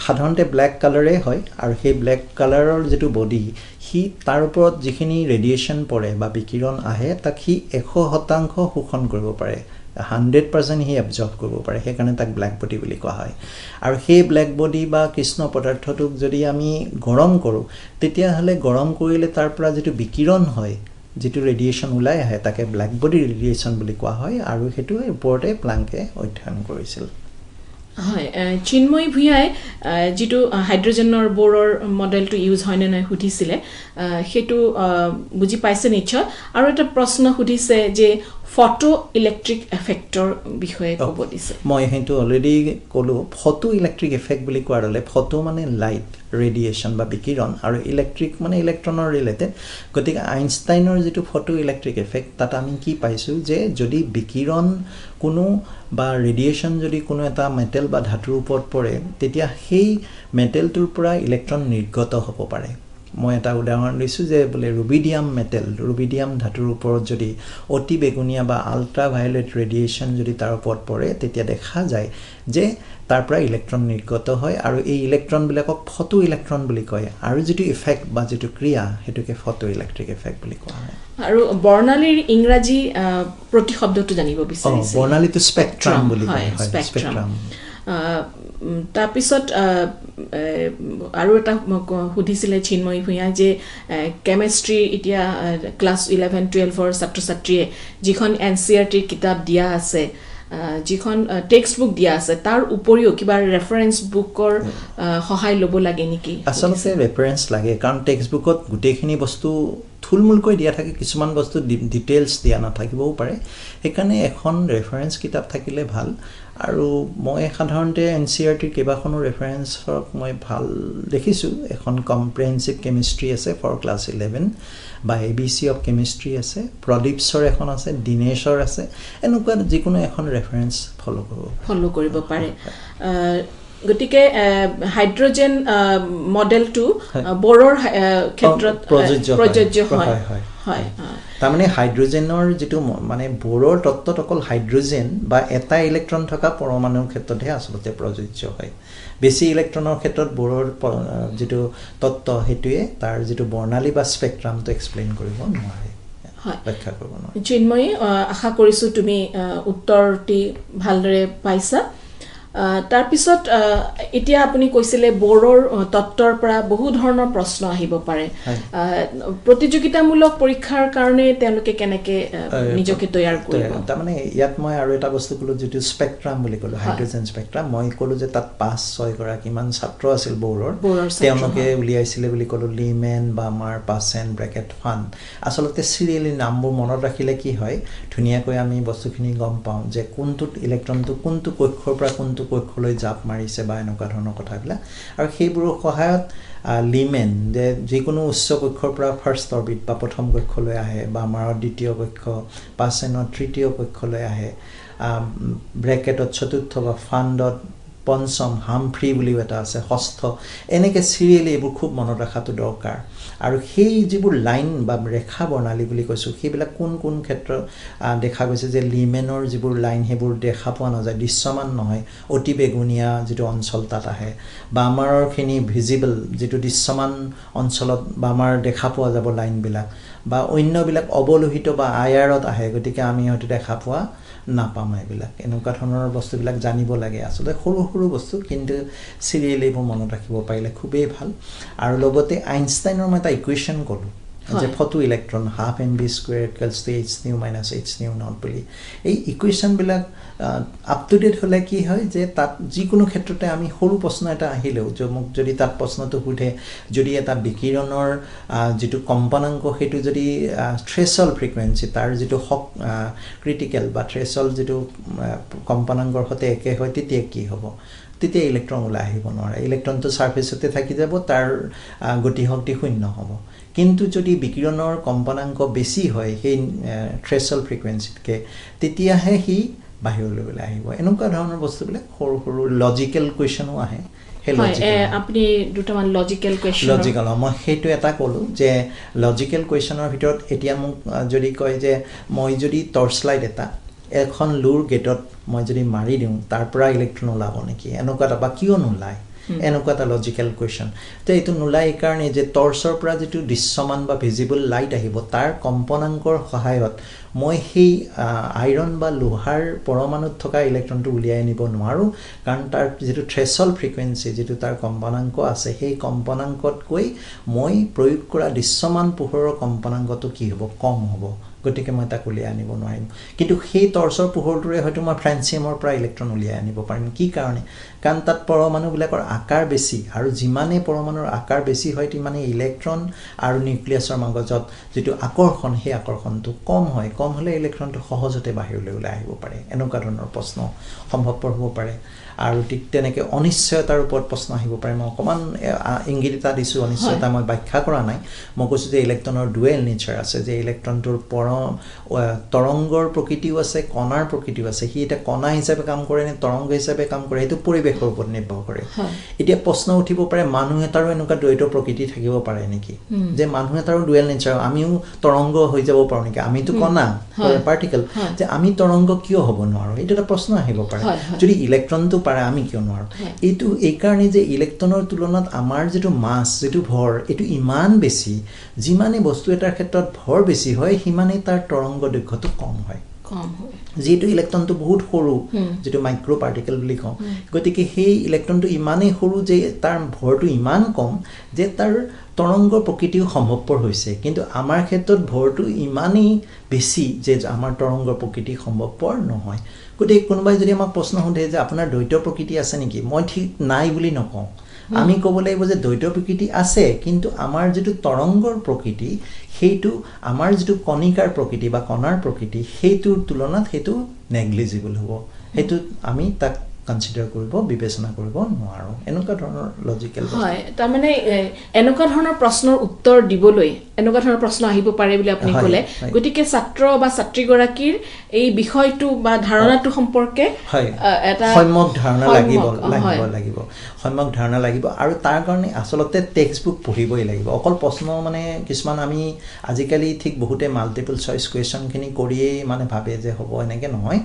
সাধাৰণতে ব্ল্যাক কালাৰে হয় আৰু সেই ব্ল্যাক কালাৰৰ যেটো বডি হি তাৰ ওপৰত যিখিনি ৰেডিয়েশন পৰে বা বিকিৰণ আহে তাক হি 100% শোষণ কৰিব পাৰে 100% হি এবজৰ্ব কৰিব পাৰে সেইকাৰণে তাক ব্ল্যাক বডি বুলি কোৱা হয় আৰু সেই ব্ল্যাক বডি বা কৃষ্ণ পদাৰ্থটোক যদি আমি গৰম কৰো তেতিয়া হলে গৰম কৰিলে তাৰ পৰা যেটো বিকিৰণ হয় যেটো ৰেডিয়েশন ওলাই আহে তাকে ব্ল্যাক বডি ৰেডিয়েশন বুলি কোৱা হয় আৰু হেতু ওপৰতে প্লাংকে অধ্যয়ন কৰিছিল হয় চিন্ময়ী ভূঞাই যেটো হাইড্ৰোজেনৰ বোৰৰ মডেলটো ইউজ হয়নে নাই সুধিছিলে হেতু বুজি পাইছে নিশ্চয় আৰু এটা প্ৰশ্ন সুধিছে যে ফটো ইলেক্ট্ৰিক এফেক্টৰ বিষয়ে ক'ব দিছে মই হেতু অলৰেডি কলো ফটো ইলেক্ট্ৰিক এফেক্ট বুলি কোৱাৰলে ফটো মানে লাইট ৰেডিয়েশন বা বিকিৰণ আৰু ইলেক্ট্ৰিক মানে ইলেক্ট্ৰনৰ ৰিলেটেড গতিকে আইনষ্টাইনৰ যেটো ফটো ইলেক্ট্ৰিক এফেক্ট তাত আমি কি পাইছো যে যদি বিকিৰণ কোনো বা ৰেডিয়েশন যদি কোনো এটা মেটেল বা ধাতুৰ ওপৰত পৰে তেতিয়া সেই মেটেলটোৰ পৰা ইলেক্ট্ৰন নিৰ্গত হ'ব পাৰে মই এটা উদাহৰণ দিছো যে বলে ৰুবিডিয়াম ধাতুৰ ওপৰত যদি অতি বেগুনিয়া বা আল্ট্ৰা ভায়োলেট ৰেডিয়েশন যদি তাৰ ওপৰত পৰে তেতিয়া দেখা যায় যে তাৰ পৰা ইলেক্ট্ৰন নিৰ্গত হয় আৰু এই ইলেক্ট্ৰন বিলাকক ফটো ইলেক্ট্ৰন বুলি কয় আৰু যেটো ইফেক্ট বা যেটো ক্ৰিয়া হেতুকে ফটো ইলেক্ট্ৰিক এফেক্ট বুলি কোৱা হয় আৰু বৰ্ণালীৰ ইংৰাজী প্ৰতিশব্দটো জানিব বিচাৰিছে বৰ্ণালীটো স্পেক্ট্ৰাম বুলি কয় স্পেক্ট্ৰাম তাৰ পিছত আৰু এটা সুধিছিলে চিন্ময়ী ভূঞা যে কেমিষ্ট্ৰি এতিয়া ক্লাস 11 12 ৰ ছাত্ৰ-ছাত্ৰীয়ে যিখন এনসিআৰটি কিতাপ দিয়া আছে যিখন টেক্সট বুক দিয়া আছে তাৰ উপৰিও কিবা ৰেফাৰেন্স বুকৰ সহায় লব লাগে নেকি আসলতে ৰেফাৰেন্স লাগে কাৰণ টেক্সট বুকত গুটেখিনি বস্তু থুলমুলকৈ দিয়া থাকে কিছুমান বস্তু ডিটেইলছ দিয়া নাথাকিবও পাৰে সেইকাৰণে এখন ৰেফাৰেন্স কিতাপ থাকিলে ভাল আৰু মই সাধাৰণতে এনসিআৰটি কেবাখনো ৰেফাৰেন্সক মই ভাল দেখিছো এখন কম্প্ৰিহেনসিভ কেমিষ্ট্ৰি আছে ফৰ ক্লাস 11 বা এবিসি অফ কেমিষ্ট্ৰি আছে প্ৰদীপছৰ এখন আছে দিনেশৰ আছে এনেকুৱা যিকোনো এখন ৰেফাৰেন্স ফলো কৰিব পাৰে গতিকে হাইড্ৰোজেন মডেলটো বোৰৰ ক্ষেত্ৰত প্ৰযোজ্য হয় হয় তাৰমানে হাইড্ৰোজেনৰ যেটো মানে বোৰৰ তত্ত্বত অকল হাইড্ৰোজেন বা এটা ইলেক্ট্ৰন থকা পৰমাণুৰ ক্ষেত্ৰতহে আসলতে প্ৰযোজ্য হয় বেছি ইলেক্ট্ৰনৰ ক্ষেত্ৰত বোৰৰ যেটো তত্ত্ব হেতুৱে তাৰ যেটো বৰ্ণালী বা স্পেক্ট্ৰামটো এক্সপ্লেইন কৰিব নোৱাৰে ব্যাখ্যা কৰিব নোৱাৰে চিন্ময়ী আশা কৰিছো তুমি উত্তৰটি ভালদৰে পাইছা তাৰ পিছত এতিয়া আপুনি কৈছিলে বৰৰ তত্ত্বৰ পৰা বহু ধৰণৰ প্ৰশ্ন আহিব পাৰে প্ৰতিযোগিতামূলক পৰীক্ষাৰ কাৰণে তেওঁলোকে কেনেকৈ নিজকে তৈয়াৰ কৰিব তাৰমানে ইয়াত মই আৰু এটা বস্তু ক'লো যিটো স্পেক্ট্ৰাম বুলি ক'লো হাইড্ৰজেন স্পেক্ট্ৰাম মই ক'লো যে তাত 5-6 গৰাকীমান ছাত্ৰ আছিল বৰৰ তেওঁলোকে উলিয়াইছিলে বুলি ক'লো লিমেন বা আমাৰ পাছেন ব্ৰেকেট ফান আচলতে চিৰিয়েলি নামবোৰ মনত ৰাখিলে কি হয় ধুনীয়াকৈ আমি বস্তুখিনি গম পাওঁ যে কোনটো ইলেক্ট্ৰনটো কোনটো কক্ষৰ পৰা কোনটো কক্ষলৈ জাপ মাৰিছে বা এনেকুৱা ধৰণৰ কথাবিলাক আৰু সেইবোৰৰ সহায়ত লিমেন যে যিকোনো উচ্চ কক্ষৰ পৰা ফাৰ্ষ্ট অৰ্বিট বা প্ৰথম কক্ষলৈ আহে বা আমাৰ দ্বিতীয় কক্ষ পাছেনৰ তৃতীয় কক্ষলৈ আহে ব্ৰেকেটত চতুৰ্থ বা ফাণ্ডত পঞ্চম হামফ্ৰী বুলিও এটা আছে ষষ্ঠ এনেকৈ চিৰিয়েলি এইবোৰ খুব মনত ৰখাটো দৰকাৰ আৰু সেই যিবোৰ লাইন বা ৰেখা বৰ্ণালী বুলি কৈছোঁ সেইবিলাক কোন কোন ক্ষেত্ৰত দেখা গৈছে যে লিমেনৰ যিবোৰ লাইন সেইবোৰ দেখা পোৱা নাযায় দৃশ্যমান নহয় অতি বেগুনীয়া যিটো অঞ্চল তাত আহে বা আমাৰখিনি ভিজিবল যিটো দৃশ্যমান অঞ্চলত বা আমাৰ দেখা পোৱা যাব লাইনবিলাক বা অন্যবিলাক অৱলোহিত বা আয়াৰত আহে গতিকে আমি হয়তো দেখা পোৱা নাপাম এইবিলাক এনেকুৱা ধৰণৰ বস্তুবিলাক জানিব লাগে আচলতে সৰু সৰু বস্তু কিন্তু চিৰিয়েলি এইবোৰ মনত ৰাখিব পাৰিলে খুবেই ভাল আৰু লগতে আইনষ্টাইনৰ মই এটা ইকুৱেশ্যন ক'লোঁ যে photo electron half mv² equals to h nu minus h nu not বুলি এই ইকুৱেশ্যনবিলাক আপ টু ডেট হ'লে কি হয় যে তাত যিকোনো ক্ষেত্ৰতে আমি সৰু প্ৰশ্ন এটা আহিলেও যে মোক যদি তাত প্ৰশ্নটো সোধে যদি এটা বিকিৰণৰ যিটো কম্পনাংক সেইটো যদি থ্ৰেছল ফ্ৰিকুৱেঞ্চি তাৰ যিটো ক্ৰিটিকেল বা থ্ৰেছল যিটো কম্পনাংকৰ সৈতে একে হয় তেতিয়া কি হ'ব তেতিয়া ইলেক্ট্ৰন ওলাই আহিব নোৱাৰে ইলেক্ট্ৰনটো ছাৰ্ফেচতে থাকি যাব তাৰ গতিশক্তি শূন্য হ'ব কিন্তু যদি বিকিৰণৰ কম্পনাংক বেছি হয় সেই থ্ৰেছল ফ্ৰিকুৱেঞ্চিতকৈ তেতিয়াহে সি বাহিৰলৈ ওলাই আহিব এনেকুৱা ধৰণৰ বস্তুবিলাক সৰু সৰু লজিকেল কুৱেশ্যনো আহে আপুনি দুটামান লজিকেল কুৱেশ্যন লজিকেল মই সেইটো এটা ক'লোঁ যে লজিকেল কুৱেশ্যনৰ ভিতৰত এতিয়া মোক যদি কয় যে মই যদি টৰ্চ লাইট এটা এখন লুৰ গেটত মই যদি মাৰি দিওঁ তাৰ পৰা ইলেক্ট্ৰন ওলাব নেকি এনেকুৱা এটা বা কিয় নোলায় এনেকুৱা এটা লজিকেল কুৱেশ্যন তো এইটো নোলায় এইকাৰণে যে টৰ্চৰ পৰা যিটো দৃশ্যমান বা ভিজিবল লাইট আহিব তাৰ কম্পনাংকৰ সহায়ত মই সেই আইৰণ বা লোহাৰ পৰমাণুত থকা ইলেক্ট্ৰনটো উলিয়াই আনিব নোৱাৰোঁ কাৰণ তাৰ যিটো থ্ৰেছল ফ্ৰিকুৱেঞ্চি যিটো তাৰ কম্পনাংক আছে সেই কম্পনাংকতকৈ মই প্ৰয়োগ কৰা দৃশ্যমান পোহৰৰ কম্পনাংকটো কি হ'ব কম হ'ব গতিকে মই তাক উলিয়াই আনিব নোৱাৰিম কিন্তু সেই টৰ্চৰ পোহৰটোৰে হয়তো মই ফ্ৰেঞ্চিয়ামৰ পৰা ইলেক্ট্ৰন উলিয়াই আনিব পাৰিম কি কাৰণে কাৰণ তাত পৰমাণুবিলাকৰ আকাৰ বেছি আৰু যিমানেই পৰমাণুৰ আকাৰ বেছি হয় তিমানেই ইলেক্ট্ৰন আৰু নিউক্লিয়াছৰ মাজত যিটো আকৰ্ষণ সেই আকৰ্ষণটো কম হয় কম হ'লে ইলেক্ট্ৰনটো সহজতে বাহিৰলৈ ওলাই আহিব পাৰে এনেকুৱা ধৰণৰ প্ৰশ্ন সম্ভৱপৰ হ'ব পাৰে আৰু ঠিক তেনেকৈ অনিশ্চয়তাৰ ওপৰত প্ৰশ্ন আহিব পাৰে মই অকণমান ইংগিত এটা দিছোঁ অনিশ্চয়তা মই ব্যাখ্যা কৰা নাই মই কৈছোঁ যে ইলেক্ট্ৰনৰ ডুৱেল নেচাৰ আছে যে ইলেক্ট্ৰনটোৰ তৰংগৰ প্ৰকৃতিও আছে কণাৰ প্ৰকৃতিও আছে সি এটা কণা হিচাপে কাম কৰে নে তৰংগ হিচাপে কাম কৰে সেইটো পৰিৱেশৰ ওপৰত নিৰ্ভৰ কৰে এতিয়া প্ৰশ্ন উঠিব পাৰে মানুহ এটাৰো এনেকুৱা দ্বৈত প্ৰকৃতি থাকিব পাৰে নেকি যে মানুহ এটাৰো ডুৱেল নেচাৰ আমিও তৰংগ হৈ যাব পাৰোঁ নেকি আমিতো কণা পাৰ্টিকেল যে আমি তৰংগ কিয় হ'ব নোৱাৰোঁ এইটো এটা প্ৰশ্ন আহিব পাৰে যদি ইলেক্ট্ৰনটো পাৰে আমি কিয় নোৱাৰোঁ এইটো এইকাৰণে যে ইলেক্ট্ৰনৰ তুলনাত আমাৰ যিটো মাছ যিটো ভৰ এইটো ইমান বেছি যিমানে বস্তু এটাৰ ক্ষেত্ৰত ভৰ বেছি হয় সিমানেই তাৰ তৰংগ দৈৰ্ঘ্যটো কম হয় যিহেতু ইলেক্ট্ৰনটো বহুত সৰু যিটো মাইক্ৰ' পাৰ্টিকেল বুলি কওঁ গতিকে সেই ইলেক্ট্ৰনটো ইমানেই সৰু যে তাৰ ভৰটো ইমান কম যে তাৰ তৰংগৰ প্ৰকৃতিও সম্ভৱপৰ হৈছে কিন্তু আমাৰ ক্ষেত্ৰত ভৰটো ইমানেই বেছি যে আমাৰ তৰংগৰ প্ৰকৃতি সম্ভৱপৰ নহয় গতিকে কোনোবাই যদি আমাক প্ৰশ্ন সোধে যে আপোনাৰ দ্বৈত প্ৰকৃতি আছে নেকি মই ঠিক নাই বুলি নকওঁ আমি ক'ব লাগিব যে দ্বৈত প্ৰকৃতি আছে কিন্তু আমাৰ যিটো তৰংগৰ প্ৰকৃতি সেইটো আমাৰ যিটো কণিকাৰ প্ৰকৃতি বা কণাৰ প্ৰকৃতি সেইটোৰ তুলনাত সেইটো নেগলিজিবল হ'ব সেইটো আমি তাক কনসিডাৰ কৰিব বিবেচনা কৰিব নোৱাৰো এনেকুৱা ধৰণৰ লজিকেল হয় তাৰ মানে এনেকুৱা ধৰণৰ প্ৰশ্নৰ উত্তৰ দিবলৈ এনেকুৱা ধৰণৰ প্ৰশ্ন আহিব পাৰে বুলি আপুনি ক'লে গতিকে ছাত্ৰ বা ছাত্ৰীগৰাকীৰ এই বিষয়টো বা ধাৰণাটো সম্পৰ্কে এটা সম্যক ধাৰণা লাগিব সম্যক ধাৰণা লাগিব আৰু তাৰ কাৰণে আচলতে টেক্সট বুক পঢ়িবই লাগিব অকল প্ৰশ্ন মানে কিছুমান আমি আজিকালি ঠিক বহুতে মাল্টিপল চইচ কুৱেশ্যনখিনি কৰিয়েই মানে ভাবে যে হ'ব এনেকৈ নহয়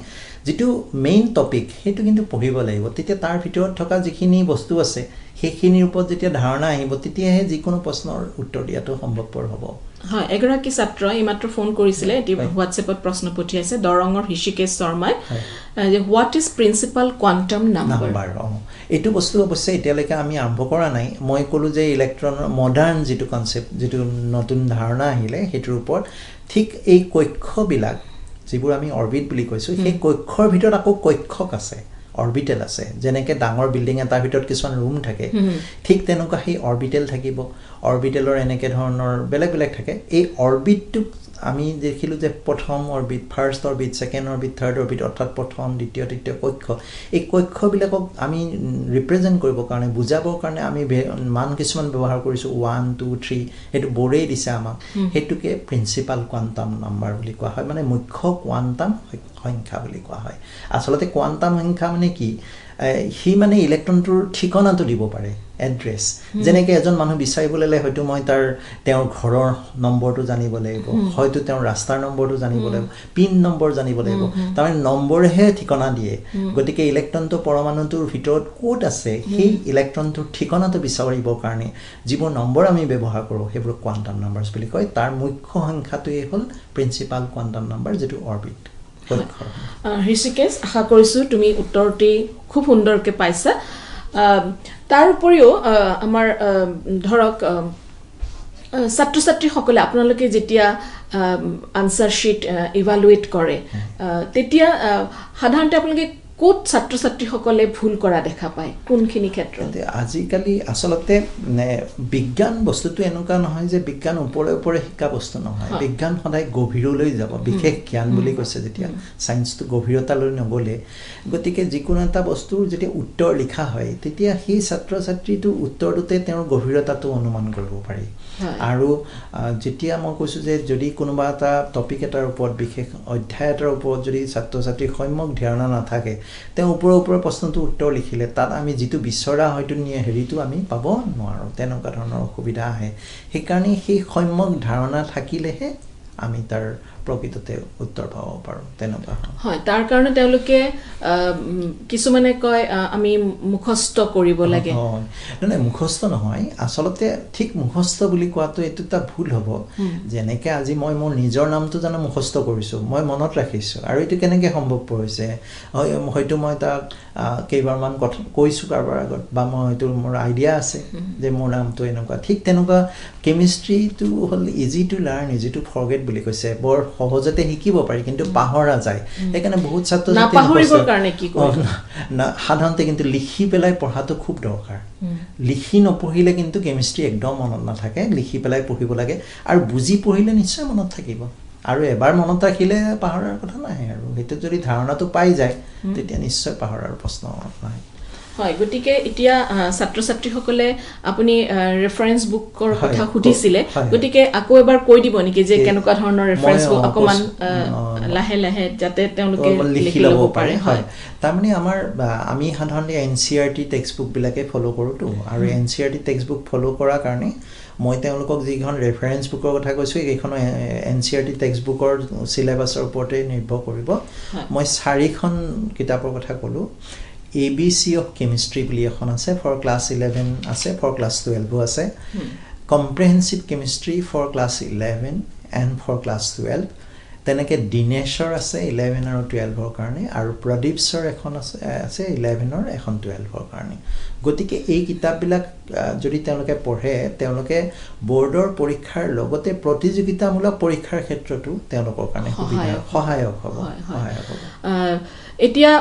যেটো মেইন টপিক হেতু কিন্তু পঢ়িব লাগিব তেতিয়া তাৰ ভিতৰত থকা যিখিনি বস্তু আছে সেইখিনিৰ ওপৰত যেতিয়া ধাৰণা আহিব তেতিয়াহে যিকোনো প্ৰশ্নৰ উত্তৰ দিয়াটো সম্ভৱপৰ হ'ব হয় এগৰাকী ছাত্ৰ ইমাত্ৰ ফোন কৰিছিলে এটি হোৱাটছএপত প্ৰশ্ন পঠিয়াইছে দৰঙৰ হৃষিকেশ শৰ্মাই যে what is principal quantum number এইটো বস্তু অৱশ্যে এতিয়ালৈকে আমি আৰম্ভ কৰা নাই মই ক'লো যে ইলেক্ট্ৰনৰ মডাৰ্ণ যিটো কনসেপ্ট যিটো নতুন ধাৰণা আহিলে হেতুৰ ওপৰত ঠিক এই কক্ষবিলাক যিবোৰ আমি অৰবিট বুলি কৈছো সেই কক্ষৰ ভিতৰত আকৌ কক্ষক আছে অৰবিটেল আছে যেনেকে ডাঙৰ বিল্ডিং এটাৰ ভিতৰত কিছুমান ৰুম থাকে ঠিক তেনেকুৱা সেই অৰবিটেল থাকিব অৰবিটেলৰ এনেকে ধৰণৰ বেলেগ বেলেগ থাকে এই অৰবিটটো আমি দেখিলো যে প্ৰথম orbit first orbit second orbit third orbit অৰ্থাৎ প্ৰথম দ্বিতীয় তৃতীয় কক্ষ এই কক্ষবিলাকক আমি ৰিপ্ৰেজেন্ট কৰিবৰ কাৰণে বুজাবৰ কাৰণে আমি মান কিছুমান ব্যৱহাৰ কৰিছো 1 2 3 এটো বৰেই দিছে আমাক হেতুকে প্ৰিন্সিপাল কোৱান্টাম নাম্বাৰ বুলি কোৱা হয় মানে মুখ্য কোৱান্টাম সংখ্যা বুলি কোৱা হয় আসলতে কোৱান্টাম সংখ্যা মানে কি হি মানে ইলেক্ট্ৰনটোৰ ঠিকনাটো দিব পাৰে এড্ৰেছ যেনেকৈ এজন মানুহ বিচাৰিবলে হয়তো মই তেওঁৰ ঘৰৰ নম্বৰটো জানিব লাগিব হয়তো তেওঁৰ ৰাস্তাৰ নম্বৰটো জানিব লাগিব পিন নম্বৰ জানিব লাগিব তাৰ নম্বৰহে ঠিকনা দিয়ে গতিকে ইলেক্ট্ৰনটো পৰমাণুটোৰ ভিতৰত ক'ত আছে সেই ইলেক্ট্ৰনটোৰ ঠিকনাটো বিচাৰিবৰ কাৰণে যিবোৰ নম্বৰ আমি ব্যৱহাৰ কৰোঁ সেইবোৰ কোৱান্টাম নাম্বাৰছ বুলি কয় তাৰ মুখ্য সংখ্যাটোৱে হ'ল প্ৰিন্সিপাল কোৱান্টাম নাম্বাৰ যেটো অৰবিট হৃষিকেশ আশা কৰিছো তুমি উত্তৰটি খুব সুন্দৰকৈ পাইছা তাৰ উপৰিও আমাৰ ধৰক ছাত্ৰ ছাত্ৰীসকলে আপোনালোকে যেতিয়া আনসাৰ শীট ইভালুৱেট কৰে তেতিয়া সাধাৰণতে আপোনালোকে কোট ছাত্ৰ ছাত্ৰীসকলে ভুল কৰা দেখা পায় কোনখিনি ক্ষেত্ৰতে আজিকালি আসলতে বিজ্ঞান বস্তুটো এনেকুৱা নহয় যে বিজ্ঞান ওপৰে ওপৰে শিকা বস্তু নহয় বিজ্ঞান সদায় গভীৰলৈ যাব বিশেষ জ্ঞান বুলি কৈছে যেতিয়া সায়েন্সটো গভীৰতালৈ নগলে গতিকে যিকোনো এটা বস্তুৰ যেতিয়া উত্তৰ লিখা হয় তেতিয়া সেই ছাত্ৰ ছাত্ৰীটো উত্তৰটোতে তেওঁৰ গভীৰতাটো অনুমান কৰিব পাৰি আৰু যেতিয়া মই কৈছো যে যদি কোনোবা এটা টপিক এটাৰ ওপৰত বিশেষ অধ্যায় এটাৰ ওপৰত যদি ছাত্ৰ ছাত্ৰীৰ সম্যক ধাৰণা নাথাকে তে ওপৰৰ প্ৰশ্নটো উত্তৰ লিখিলে তাত আমি যেটো বিচৰা হয়তো নিয়ে হেৰিটো আমি পাব নোৱাৰো তেনেকুৱা ধৰণৰ অসুবিধা আহে সেইকাৰণে সেই সম্যক ধাৰণা থাকিলেহে আমি তাৰ প্ৰকৃততে উত্তৰ পাব পাৰো তেনেকুৱা হয় তাৰ কাৰণে তেওঁলোকে কিছুমানে কয় আমি মুখস্থ কৰিব লাগে মানে মুখস্থ নহয় আসলতে ঠিক মুখস্থ বুলি কোৱাটো এটোটা ভুল হ'ব যেনেকে আজি মই মোৰ নিজৰ নামটো জানো মুখস্থ কৰিছো মই মনত ৰাখিছো আৰু এটো কেনেকে সম্ভৱ হৈছে হয়তো মই তাক কেইবাৰমান কথা কৈছো কাৰোবাৰ আগত বা মই হয়তো মোৰ আইডিয়া আছে যে মোৰ নামটো এনেকুৱা ঠিক তেনেকুৱা কেমিষ্ট্ৰিটো হল easy to learn easy to forget বুলি কৈছে বৰ সহজতে শিকিব পাৰি কিন্তু পাহৰা যায় সেইকাৰণে বহুত ছাত্ৰ ছাত্ৰী না পাহৰিবৰ কাৰণে কি কৰে না সাধাৰণতে কিন্তু লিখি পেলাই পঢ়াটো খুব দৰকাৰ লিখি নপঢ়িলে কিন্তু কেমিষ্ট্ৰি একদম মনত নাথাকে লিখি পেলাই পঢ়িব লাগে আৰু বুজি পঢ়িলে নিশ্চয় মনত থাকিব আৰু এবাৰ মনত ৰাখিলে পাহৰাৰ কথা নাই আৰু হেতু যদি ধাৰণাটো পাই যায় তেতিয়া নিশ্চয় পাহৰাৰ প্ৰশ্ন নাই হয় গটিকে এতিয়া ছাত্ৰ ছাত্ৰীসকলে আপুনি ৰেফাৰেন্স বুকৰ কথা খুদিছিলে গটিকে আকৌ এবাৰ কৈ দিব নেকি যে কেনেকুৱা ধৰণৰ ৰেফাৰেন্স বুক অকমান লাহে লাহে যাতে তেওঁলোকে লিখি ল'ব পাৰে হয় তাৰমানে আমি সাধাৰণতে এনচিইআৰটি টেক্সট বুক বিলাকে ফলো কৰোটো আৰু এনচিইআৰটি টেক্সট বুক ফলো কৰাৰ কাৰণে মই তেওঁলোকক যিখন ৰেফাৰেন্স বুকৰ কথা কৈছো এইখন এনচিইআৰটি টেক্সট বুকৰ সিলেবাসৰ ওপৰতে নিৰ্ভৰ কৰিব মই 4খন কিতাপৰ কথা ক'লো ABC of Chemistry বুলি এখন আছে for class 11 আছে for class 12 আছে comprehensive chemistry for class 11 and for class 12 তেনেকে দিনেশৰ আছে 11 আৰু 12 ৰ কাৰণে আৰু প্ৰদীপৰ এখন আছে 11 আৰু এখন 12 ৰ কাৰণে গতিকে এই কিতাপবিলাক যদি তেওঁলোকে পঢ়ে তেওঁলোকে বোৰ্ডৰ পৰীক্ষাৰ লগতে প্ৰতিযোগিতামূলক পৰীক্ষাৰ ক্ষেত্ৰতো তেওঁলোকৰ কাৰণে সহায়ক হ'ব এতিয়া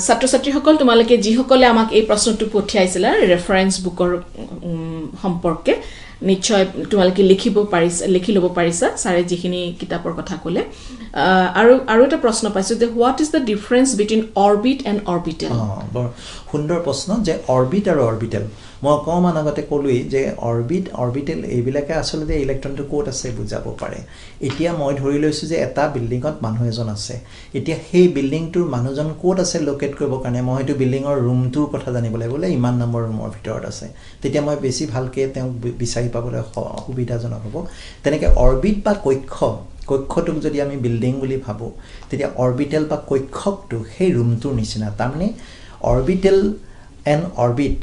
ছাত্ৰ ছাত্ৰীসকল তোমালোকে যিসকলে আমাক এই প্ৰশ্নটো পঠিয়াইছিল ৰেফাৰেন্স বুকৰ সম্পৰ্কে নিশ্চয় তোমালোকে লিখি ল'ব পাৰিছা সাৰে যিখিনি কিতাপৰ কথা ক'লে আৰু এটা প্ৰশ্ন পাইছো যে what is the difference between orbit and orbital সুন্দৰ প্ৰশ্ন যে অৰবিট আৰু অৰবিটেল মই অকমান আগতে ক'লোই যে অৰবিটেল এইবিলাকে আসলতে ইলেক্ট্ৰনটো ক'ত আছে বুজাব পাৰে এতিয়া মই ধৰি লৈছো যে এটা বিল্ডিঙত মানুহ এজন আছে এতিয়া সেই বিল্ডিংটোৰ মানুহজন ক'ত আছে লোকেট কৰিব কাৰণে মই হয়তো বিল্ডিঙৰ ৰুমটোৰ কথা জানিব লাগিব ইমান নম্বৰ ৰুমৰ ভিতৰত আছে তেতিয়া মই বেছি ভালকে তেওঁক বিচাৰি পাবলৈ সুবিধাজনক হ'ব তেনেকে অৰবিট বা কক্ষ কক্ষটোক যদি আমি বিল্ডিং বুলি ভাবোঁ তেতিয়া অৰবিটেল বা কক্ষকটো সেই ৰুমটোৰ নিচিনা তাৰমানে অৰবিটেল এণ্ড অৰবিট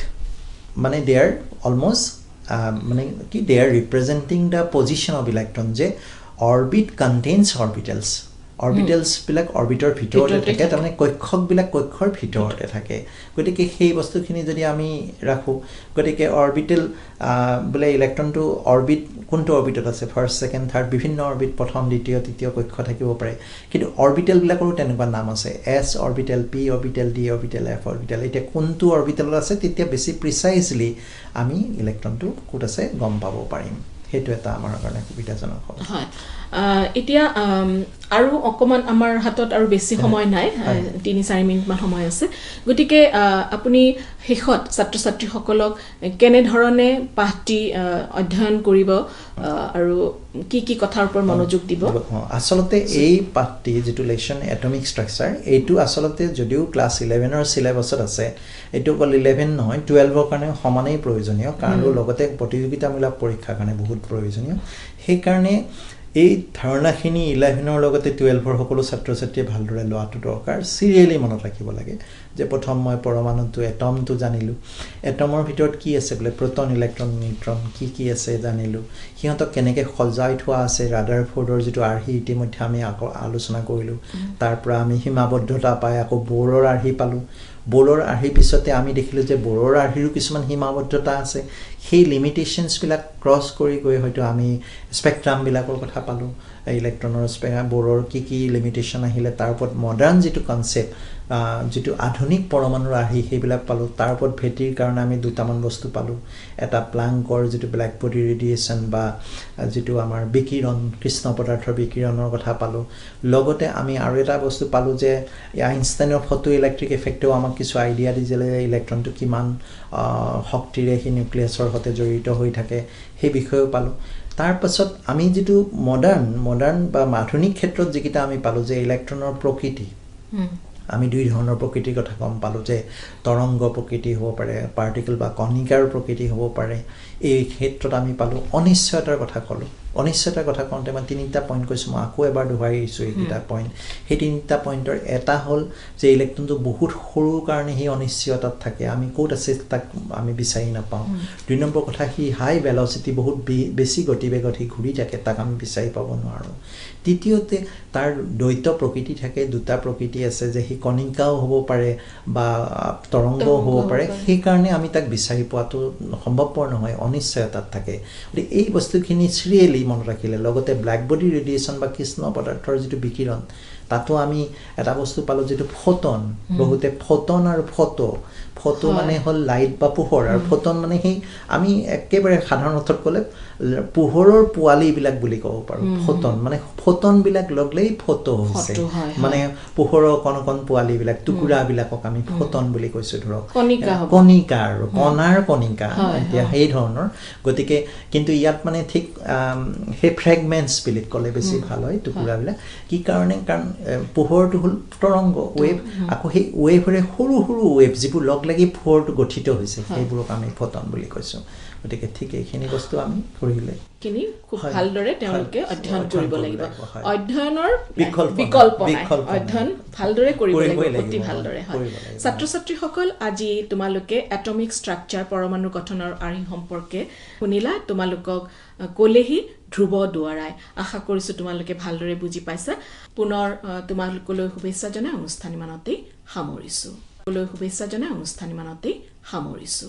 মানে দে আৰ অলমষ্ট মানে কি they are representing the position of electron যে অৰবিট কণ্টেইনছ অৰবিটেলছ অৰবিটেলছবিলাক অৰবিটৰ ভিতৰতে থাকে তাৰমানে কক্ষকবিলাক কক্ষৰ ভিতৰতে থাকে গতিকে সেই বস্তুখিনি যদি আমি ৰাখোঁ গতিকে অৰবিটেল বোলে ইলেক্ট্ৰনটো অৰবিট কোনটো অৰবিটত আছে ফাৰ্ষ্ট ছেকেণ্ড থাৰ্ড বিভিন্ন অৰবিট প্ৰথম দ্বিতীয় তৃতীয় কক্ষ থাকিব পাৰে কিন্তু অৰবিটেলবিলাকৰো তেনেকুৱা নাম আছে S orbital P orbital D orbital F orbital এতিয়া কোনটো অৰবিটেলত আছে তেতিয়া বেছি প্ৰিচাইজলি আমি ইলেক্ট্ৰনটো ক'ত আছে গম পাব পাৰিম সেইটো এটা আমাৰ কাৰণে সুবিধাজনক হ'ব হয় এতিয়া আৰু অকমান আমাৰ হাতত আৰু বেছি সময় নাই 3-4 মিনিটমান সময় আছে গতিকে আপুনি শেষত ছাত্ৰ ছাত্ৰীসকলক কেনে ধৰণে পাঠটি অধ্যয়ন কৰিব আৰু কি কি কথাৰ ওপৰত মনোযোগ দিব আসলতে এই পাঠটি যেটো লেসন এটমিক স্ট্ৰাকচাৰ এইটো আসলতে যদিও ক্লাস 11 ৰ সিলেবাসত আছে এইটো অকল 11 নহয় 12 ৰ কাৰণে সমানেই প্ৰয়োজনীয় কাৰণ লগতে প্ৰতিযোগিতামূলক পৰীক্ষাৰ কাৰণে বহুত প্ৰয়োজনীয় সেই কাৰণে এই ধাৰণাখিনি 11 ৰ লগতে 12 ৰ সকলো ছাত্ৰ ছাত্ৰীয়ে ভালদৰে লোৱাটো দৰকাৰ সিৰিয়ালি মনত ৰাখিব লাগে যে প্ৰথম মই পৰমাণুটো এটমটো জানিলো এটমৰ ভিতৰত কি আছে বলে প্ৰোটন ইলেক্ট্ৰন নিউট্ৰন কি আছে জানিলো হিহঁতক কেনেকৈ সজাই থোৱা আছে ৰাদাৰফোৰ্ডৰ যেটো আৰ্হি ইতিমধ্যে আমি আলোচনা কৰিলো তাৰ পৰা আমি সীমাবদ্ধতা পাই আকৌ বোৰৰ আৰ্হি পালো বোৰৰ আৰ্হিৰ পিছতে আমি দেখিলো যে বোৰৰ আৰ্হিৰো কিছুমান সীমাবদ্ধতা আছে সেই লিমিটেশনস বিলাক ক্ৰস কৰি গৈ হয়তো আমি স্পেক্ট্ৰাম বিলাকৰ কথা পালো ইলেক্ট্ৰনৰ স্পেক্ট্ৰাম বোৰৰ কি লিমিটেশন আহিলে তাৰ ওপৰত মডাৰ্ন যেটো কনসেপ্ট যেটো আধুনিক পৰমাণুৰ আৰ্হি সেইবিলাক পালো তাৰ ওপৰত ভেটিৰ কাৰণে আমি দুটামান বস্তু পালো এটা প্লাংকৰ যেটো ব্ল্যাক বডি ৰেডিয়েশন বা যেটো আমাৰ বিকিৰণ কৃষ্ণ পদাৰ্থৰ বিকিৰণৰ কথা পালো লগতে আমি আৰু এটা বস্তু পালো যে আইনষ্টাইনৰ ফটো ইলেক্ট্ৰিক ইফেক্টও আমাক কিছু আইডিয়া দিছিলে ইলেক্ট্ৰনটো কিমান শক্তিৰে হি নিউক্লিয়াছৰ সৈতে জড়িত হৈ থাকে সেই বিষয়ও পালো তাৰ পাছত আমি যেটো মডাৰ্ন বা আধুনিক ক্ষেত্ৰত যেকিটা আমি পালো যে ইলেক্ট্ৰনৰ প্ৰকৃতি আমি দুই ধৰণৰ প্ৰকৃতিৰ কথা কম পালো যে তৰংগ প্ৰকৃতি হ'ব পাৰে পাৰ্টিকল বা কণিকাৰ প্ৰকৃতি হ'ব পাৰে এই ক্ষেত্ৰত আমি পালো অনিশ্চয়তাৰ কথা কলো অনিশ্চয়তাৰ কথা কওঁতে মই তিনিটা পইণ্ট কৈছো মই আকৌ এবাৰ দুহাইছো এইটা পইণ্ট সেই তিনিটা পইণ্টৰ এটা হ'ল যে ইলেক্ট্ৰনটো বহুত সৰু কাৰণে হি অনিশ্চয়তাত থাকে আমি কোত আছে তাক আমি বিচাৰি নাপাওঁ দুই নম্বৰ কথা হি হাই ভেলোচিটি বহুত বেছি গতিবেগত হি ঘূৰি থাকে তাক আমি বিচাৰি পাব নোৱাৰো তৃতীয়তে তাৰ দ্বৈত প্ৰকৃতি থাকে দুটা প্ৰকৃতি আছে যে হি কণিকাও হ'ব পাৰে বা তৰংগও হ'ব পাৰে সেই কাৰণে আমি তাক বিচাৰি পোৱাটো সম্ভৱপৰ নহয় অনিশ্চয়তাত থাকে গতিকে এই বস্তুখিনি সিৰিয়ালি মনত ৰাখিলে লগতে ব্ল্যাক বডি ৰেডিয়েশন বা কৃষ্ণ পদাৰ্থৰ যেটো বিকিৰণ তাতো আমি এটা বস্তু পালো যেটো ফোটন বহুতে ফোটন আৰু ফটো মানে হল লাইট বা পোহৰ আৰু ফোটন মানে হে আমি একেবাৰে সাধাৰণ অৰ্থত ক'লে পোহৰৰ পোৱালি বিলাক বুলি ক'ব পাৰো ফোটন মানে ফোটন বিলাক লগলেই ফটো হৈছে মানে পোহৰৰ কণকণ পোৱালি বিলাক টুকুৰা বিলাকক আমি ফোটন বুলি কৈছো ধৰক কণিকা আৰু কণাৰ কণিকা এতিয়া সেই ধৰণৰ গতিকে কিন্তু ইয়াত মানে ঠিক হে ফ্ৰেগমেন্টস বুলি ক'লে বেছি ভাল হয় টুকুৰা বিলাক কি কাৰণে কাৰণ পোহৰটো হল তৰংগ ওয়েভ আকৌ সেই ওয়েভৰে সৰু সৰু ওয়েভ যিবোৰ লগ লাগি পোহৰটো গঠিত হৈছে সেইবোৰক আমি ফোটন বুলি কৈছো গতিকে ঠিক এইখিনি বস্তু আমি কৰিলে কিনি খুব ভালদৰে তেওঁলোকে অধ্যয়ন কৰিব লাগিব অধ্যয়নৰ বিকল্প অধ্যয়ন ভালদৰে কৰিব লাগিব অতি ভালদৰে হয় ছাত্ৰ ছাত্ৰীসকল আজি তোমালোকে এটমিক ষ্ট্ৰাকচাৰ পৰমাণু গঠনৰ আৰ্হি সম্পৰ্কে শুনিলা তোমালোকক কলেহি ধ্ৰুৱ দুৱাৰাই আশা কৰিছো তোমালোকে ভালদৰে বুজি পাইছা পুনৰ তোমালোকলৈ শুভেচ্ছা জনাই অনুষ্ঠান ইমানতেই সামৰিছো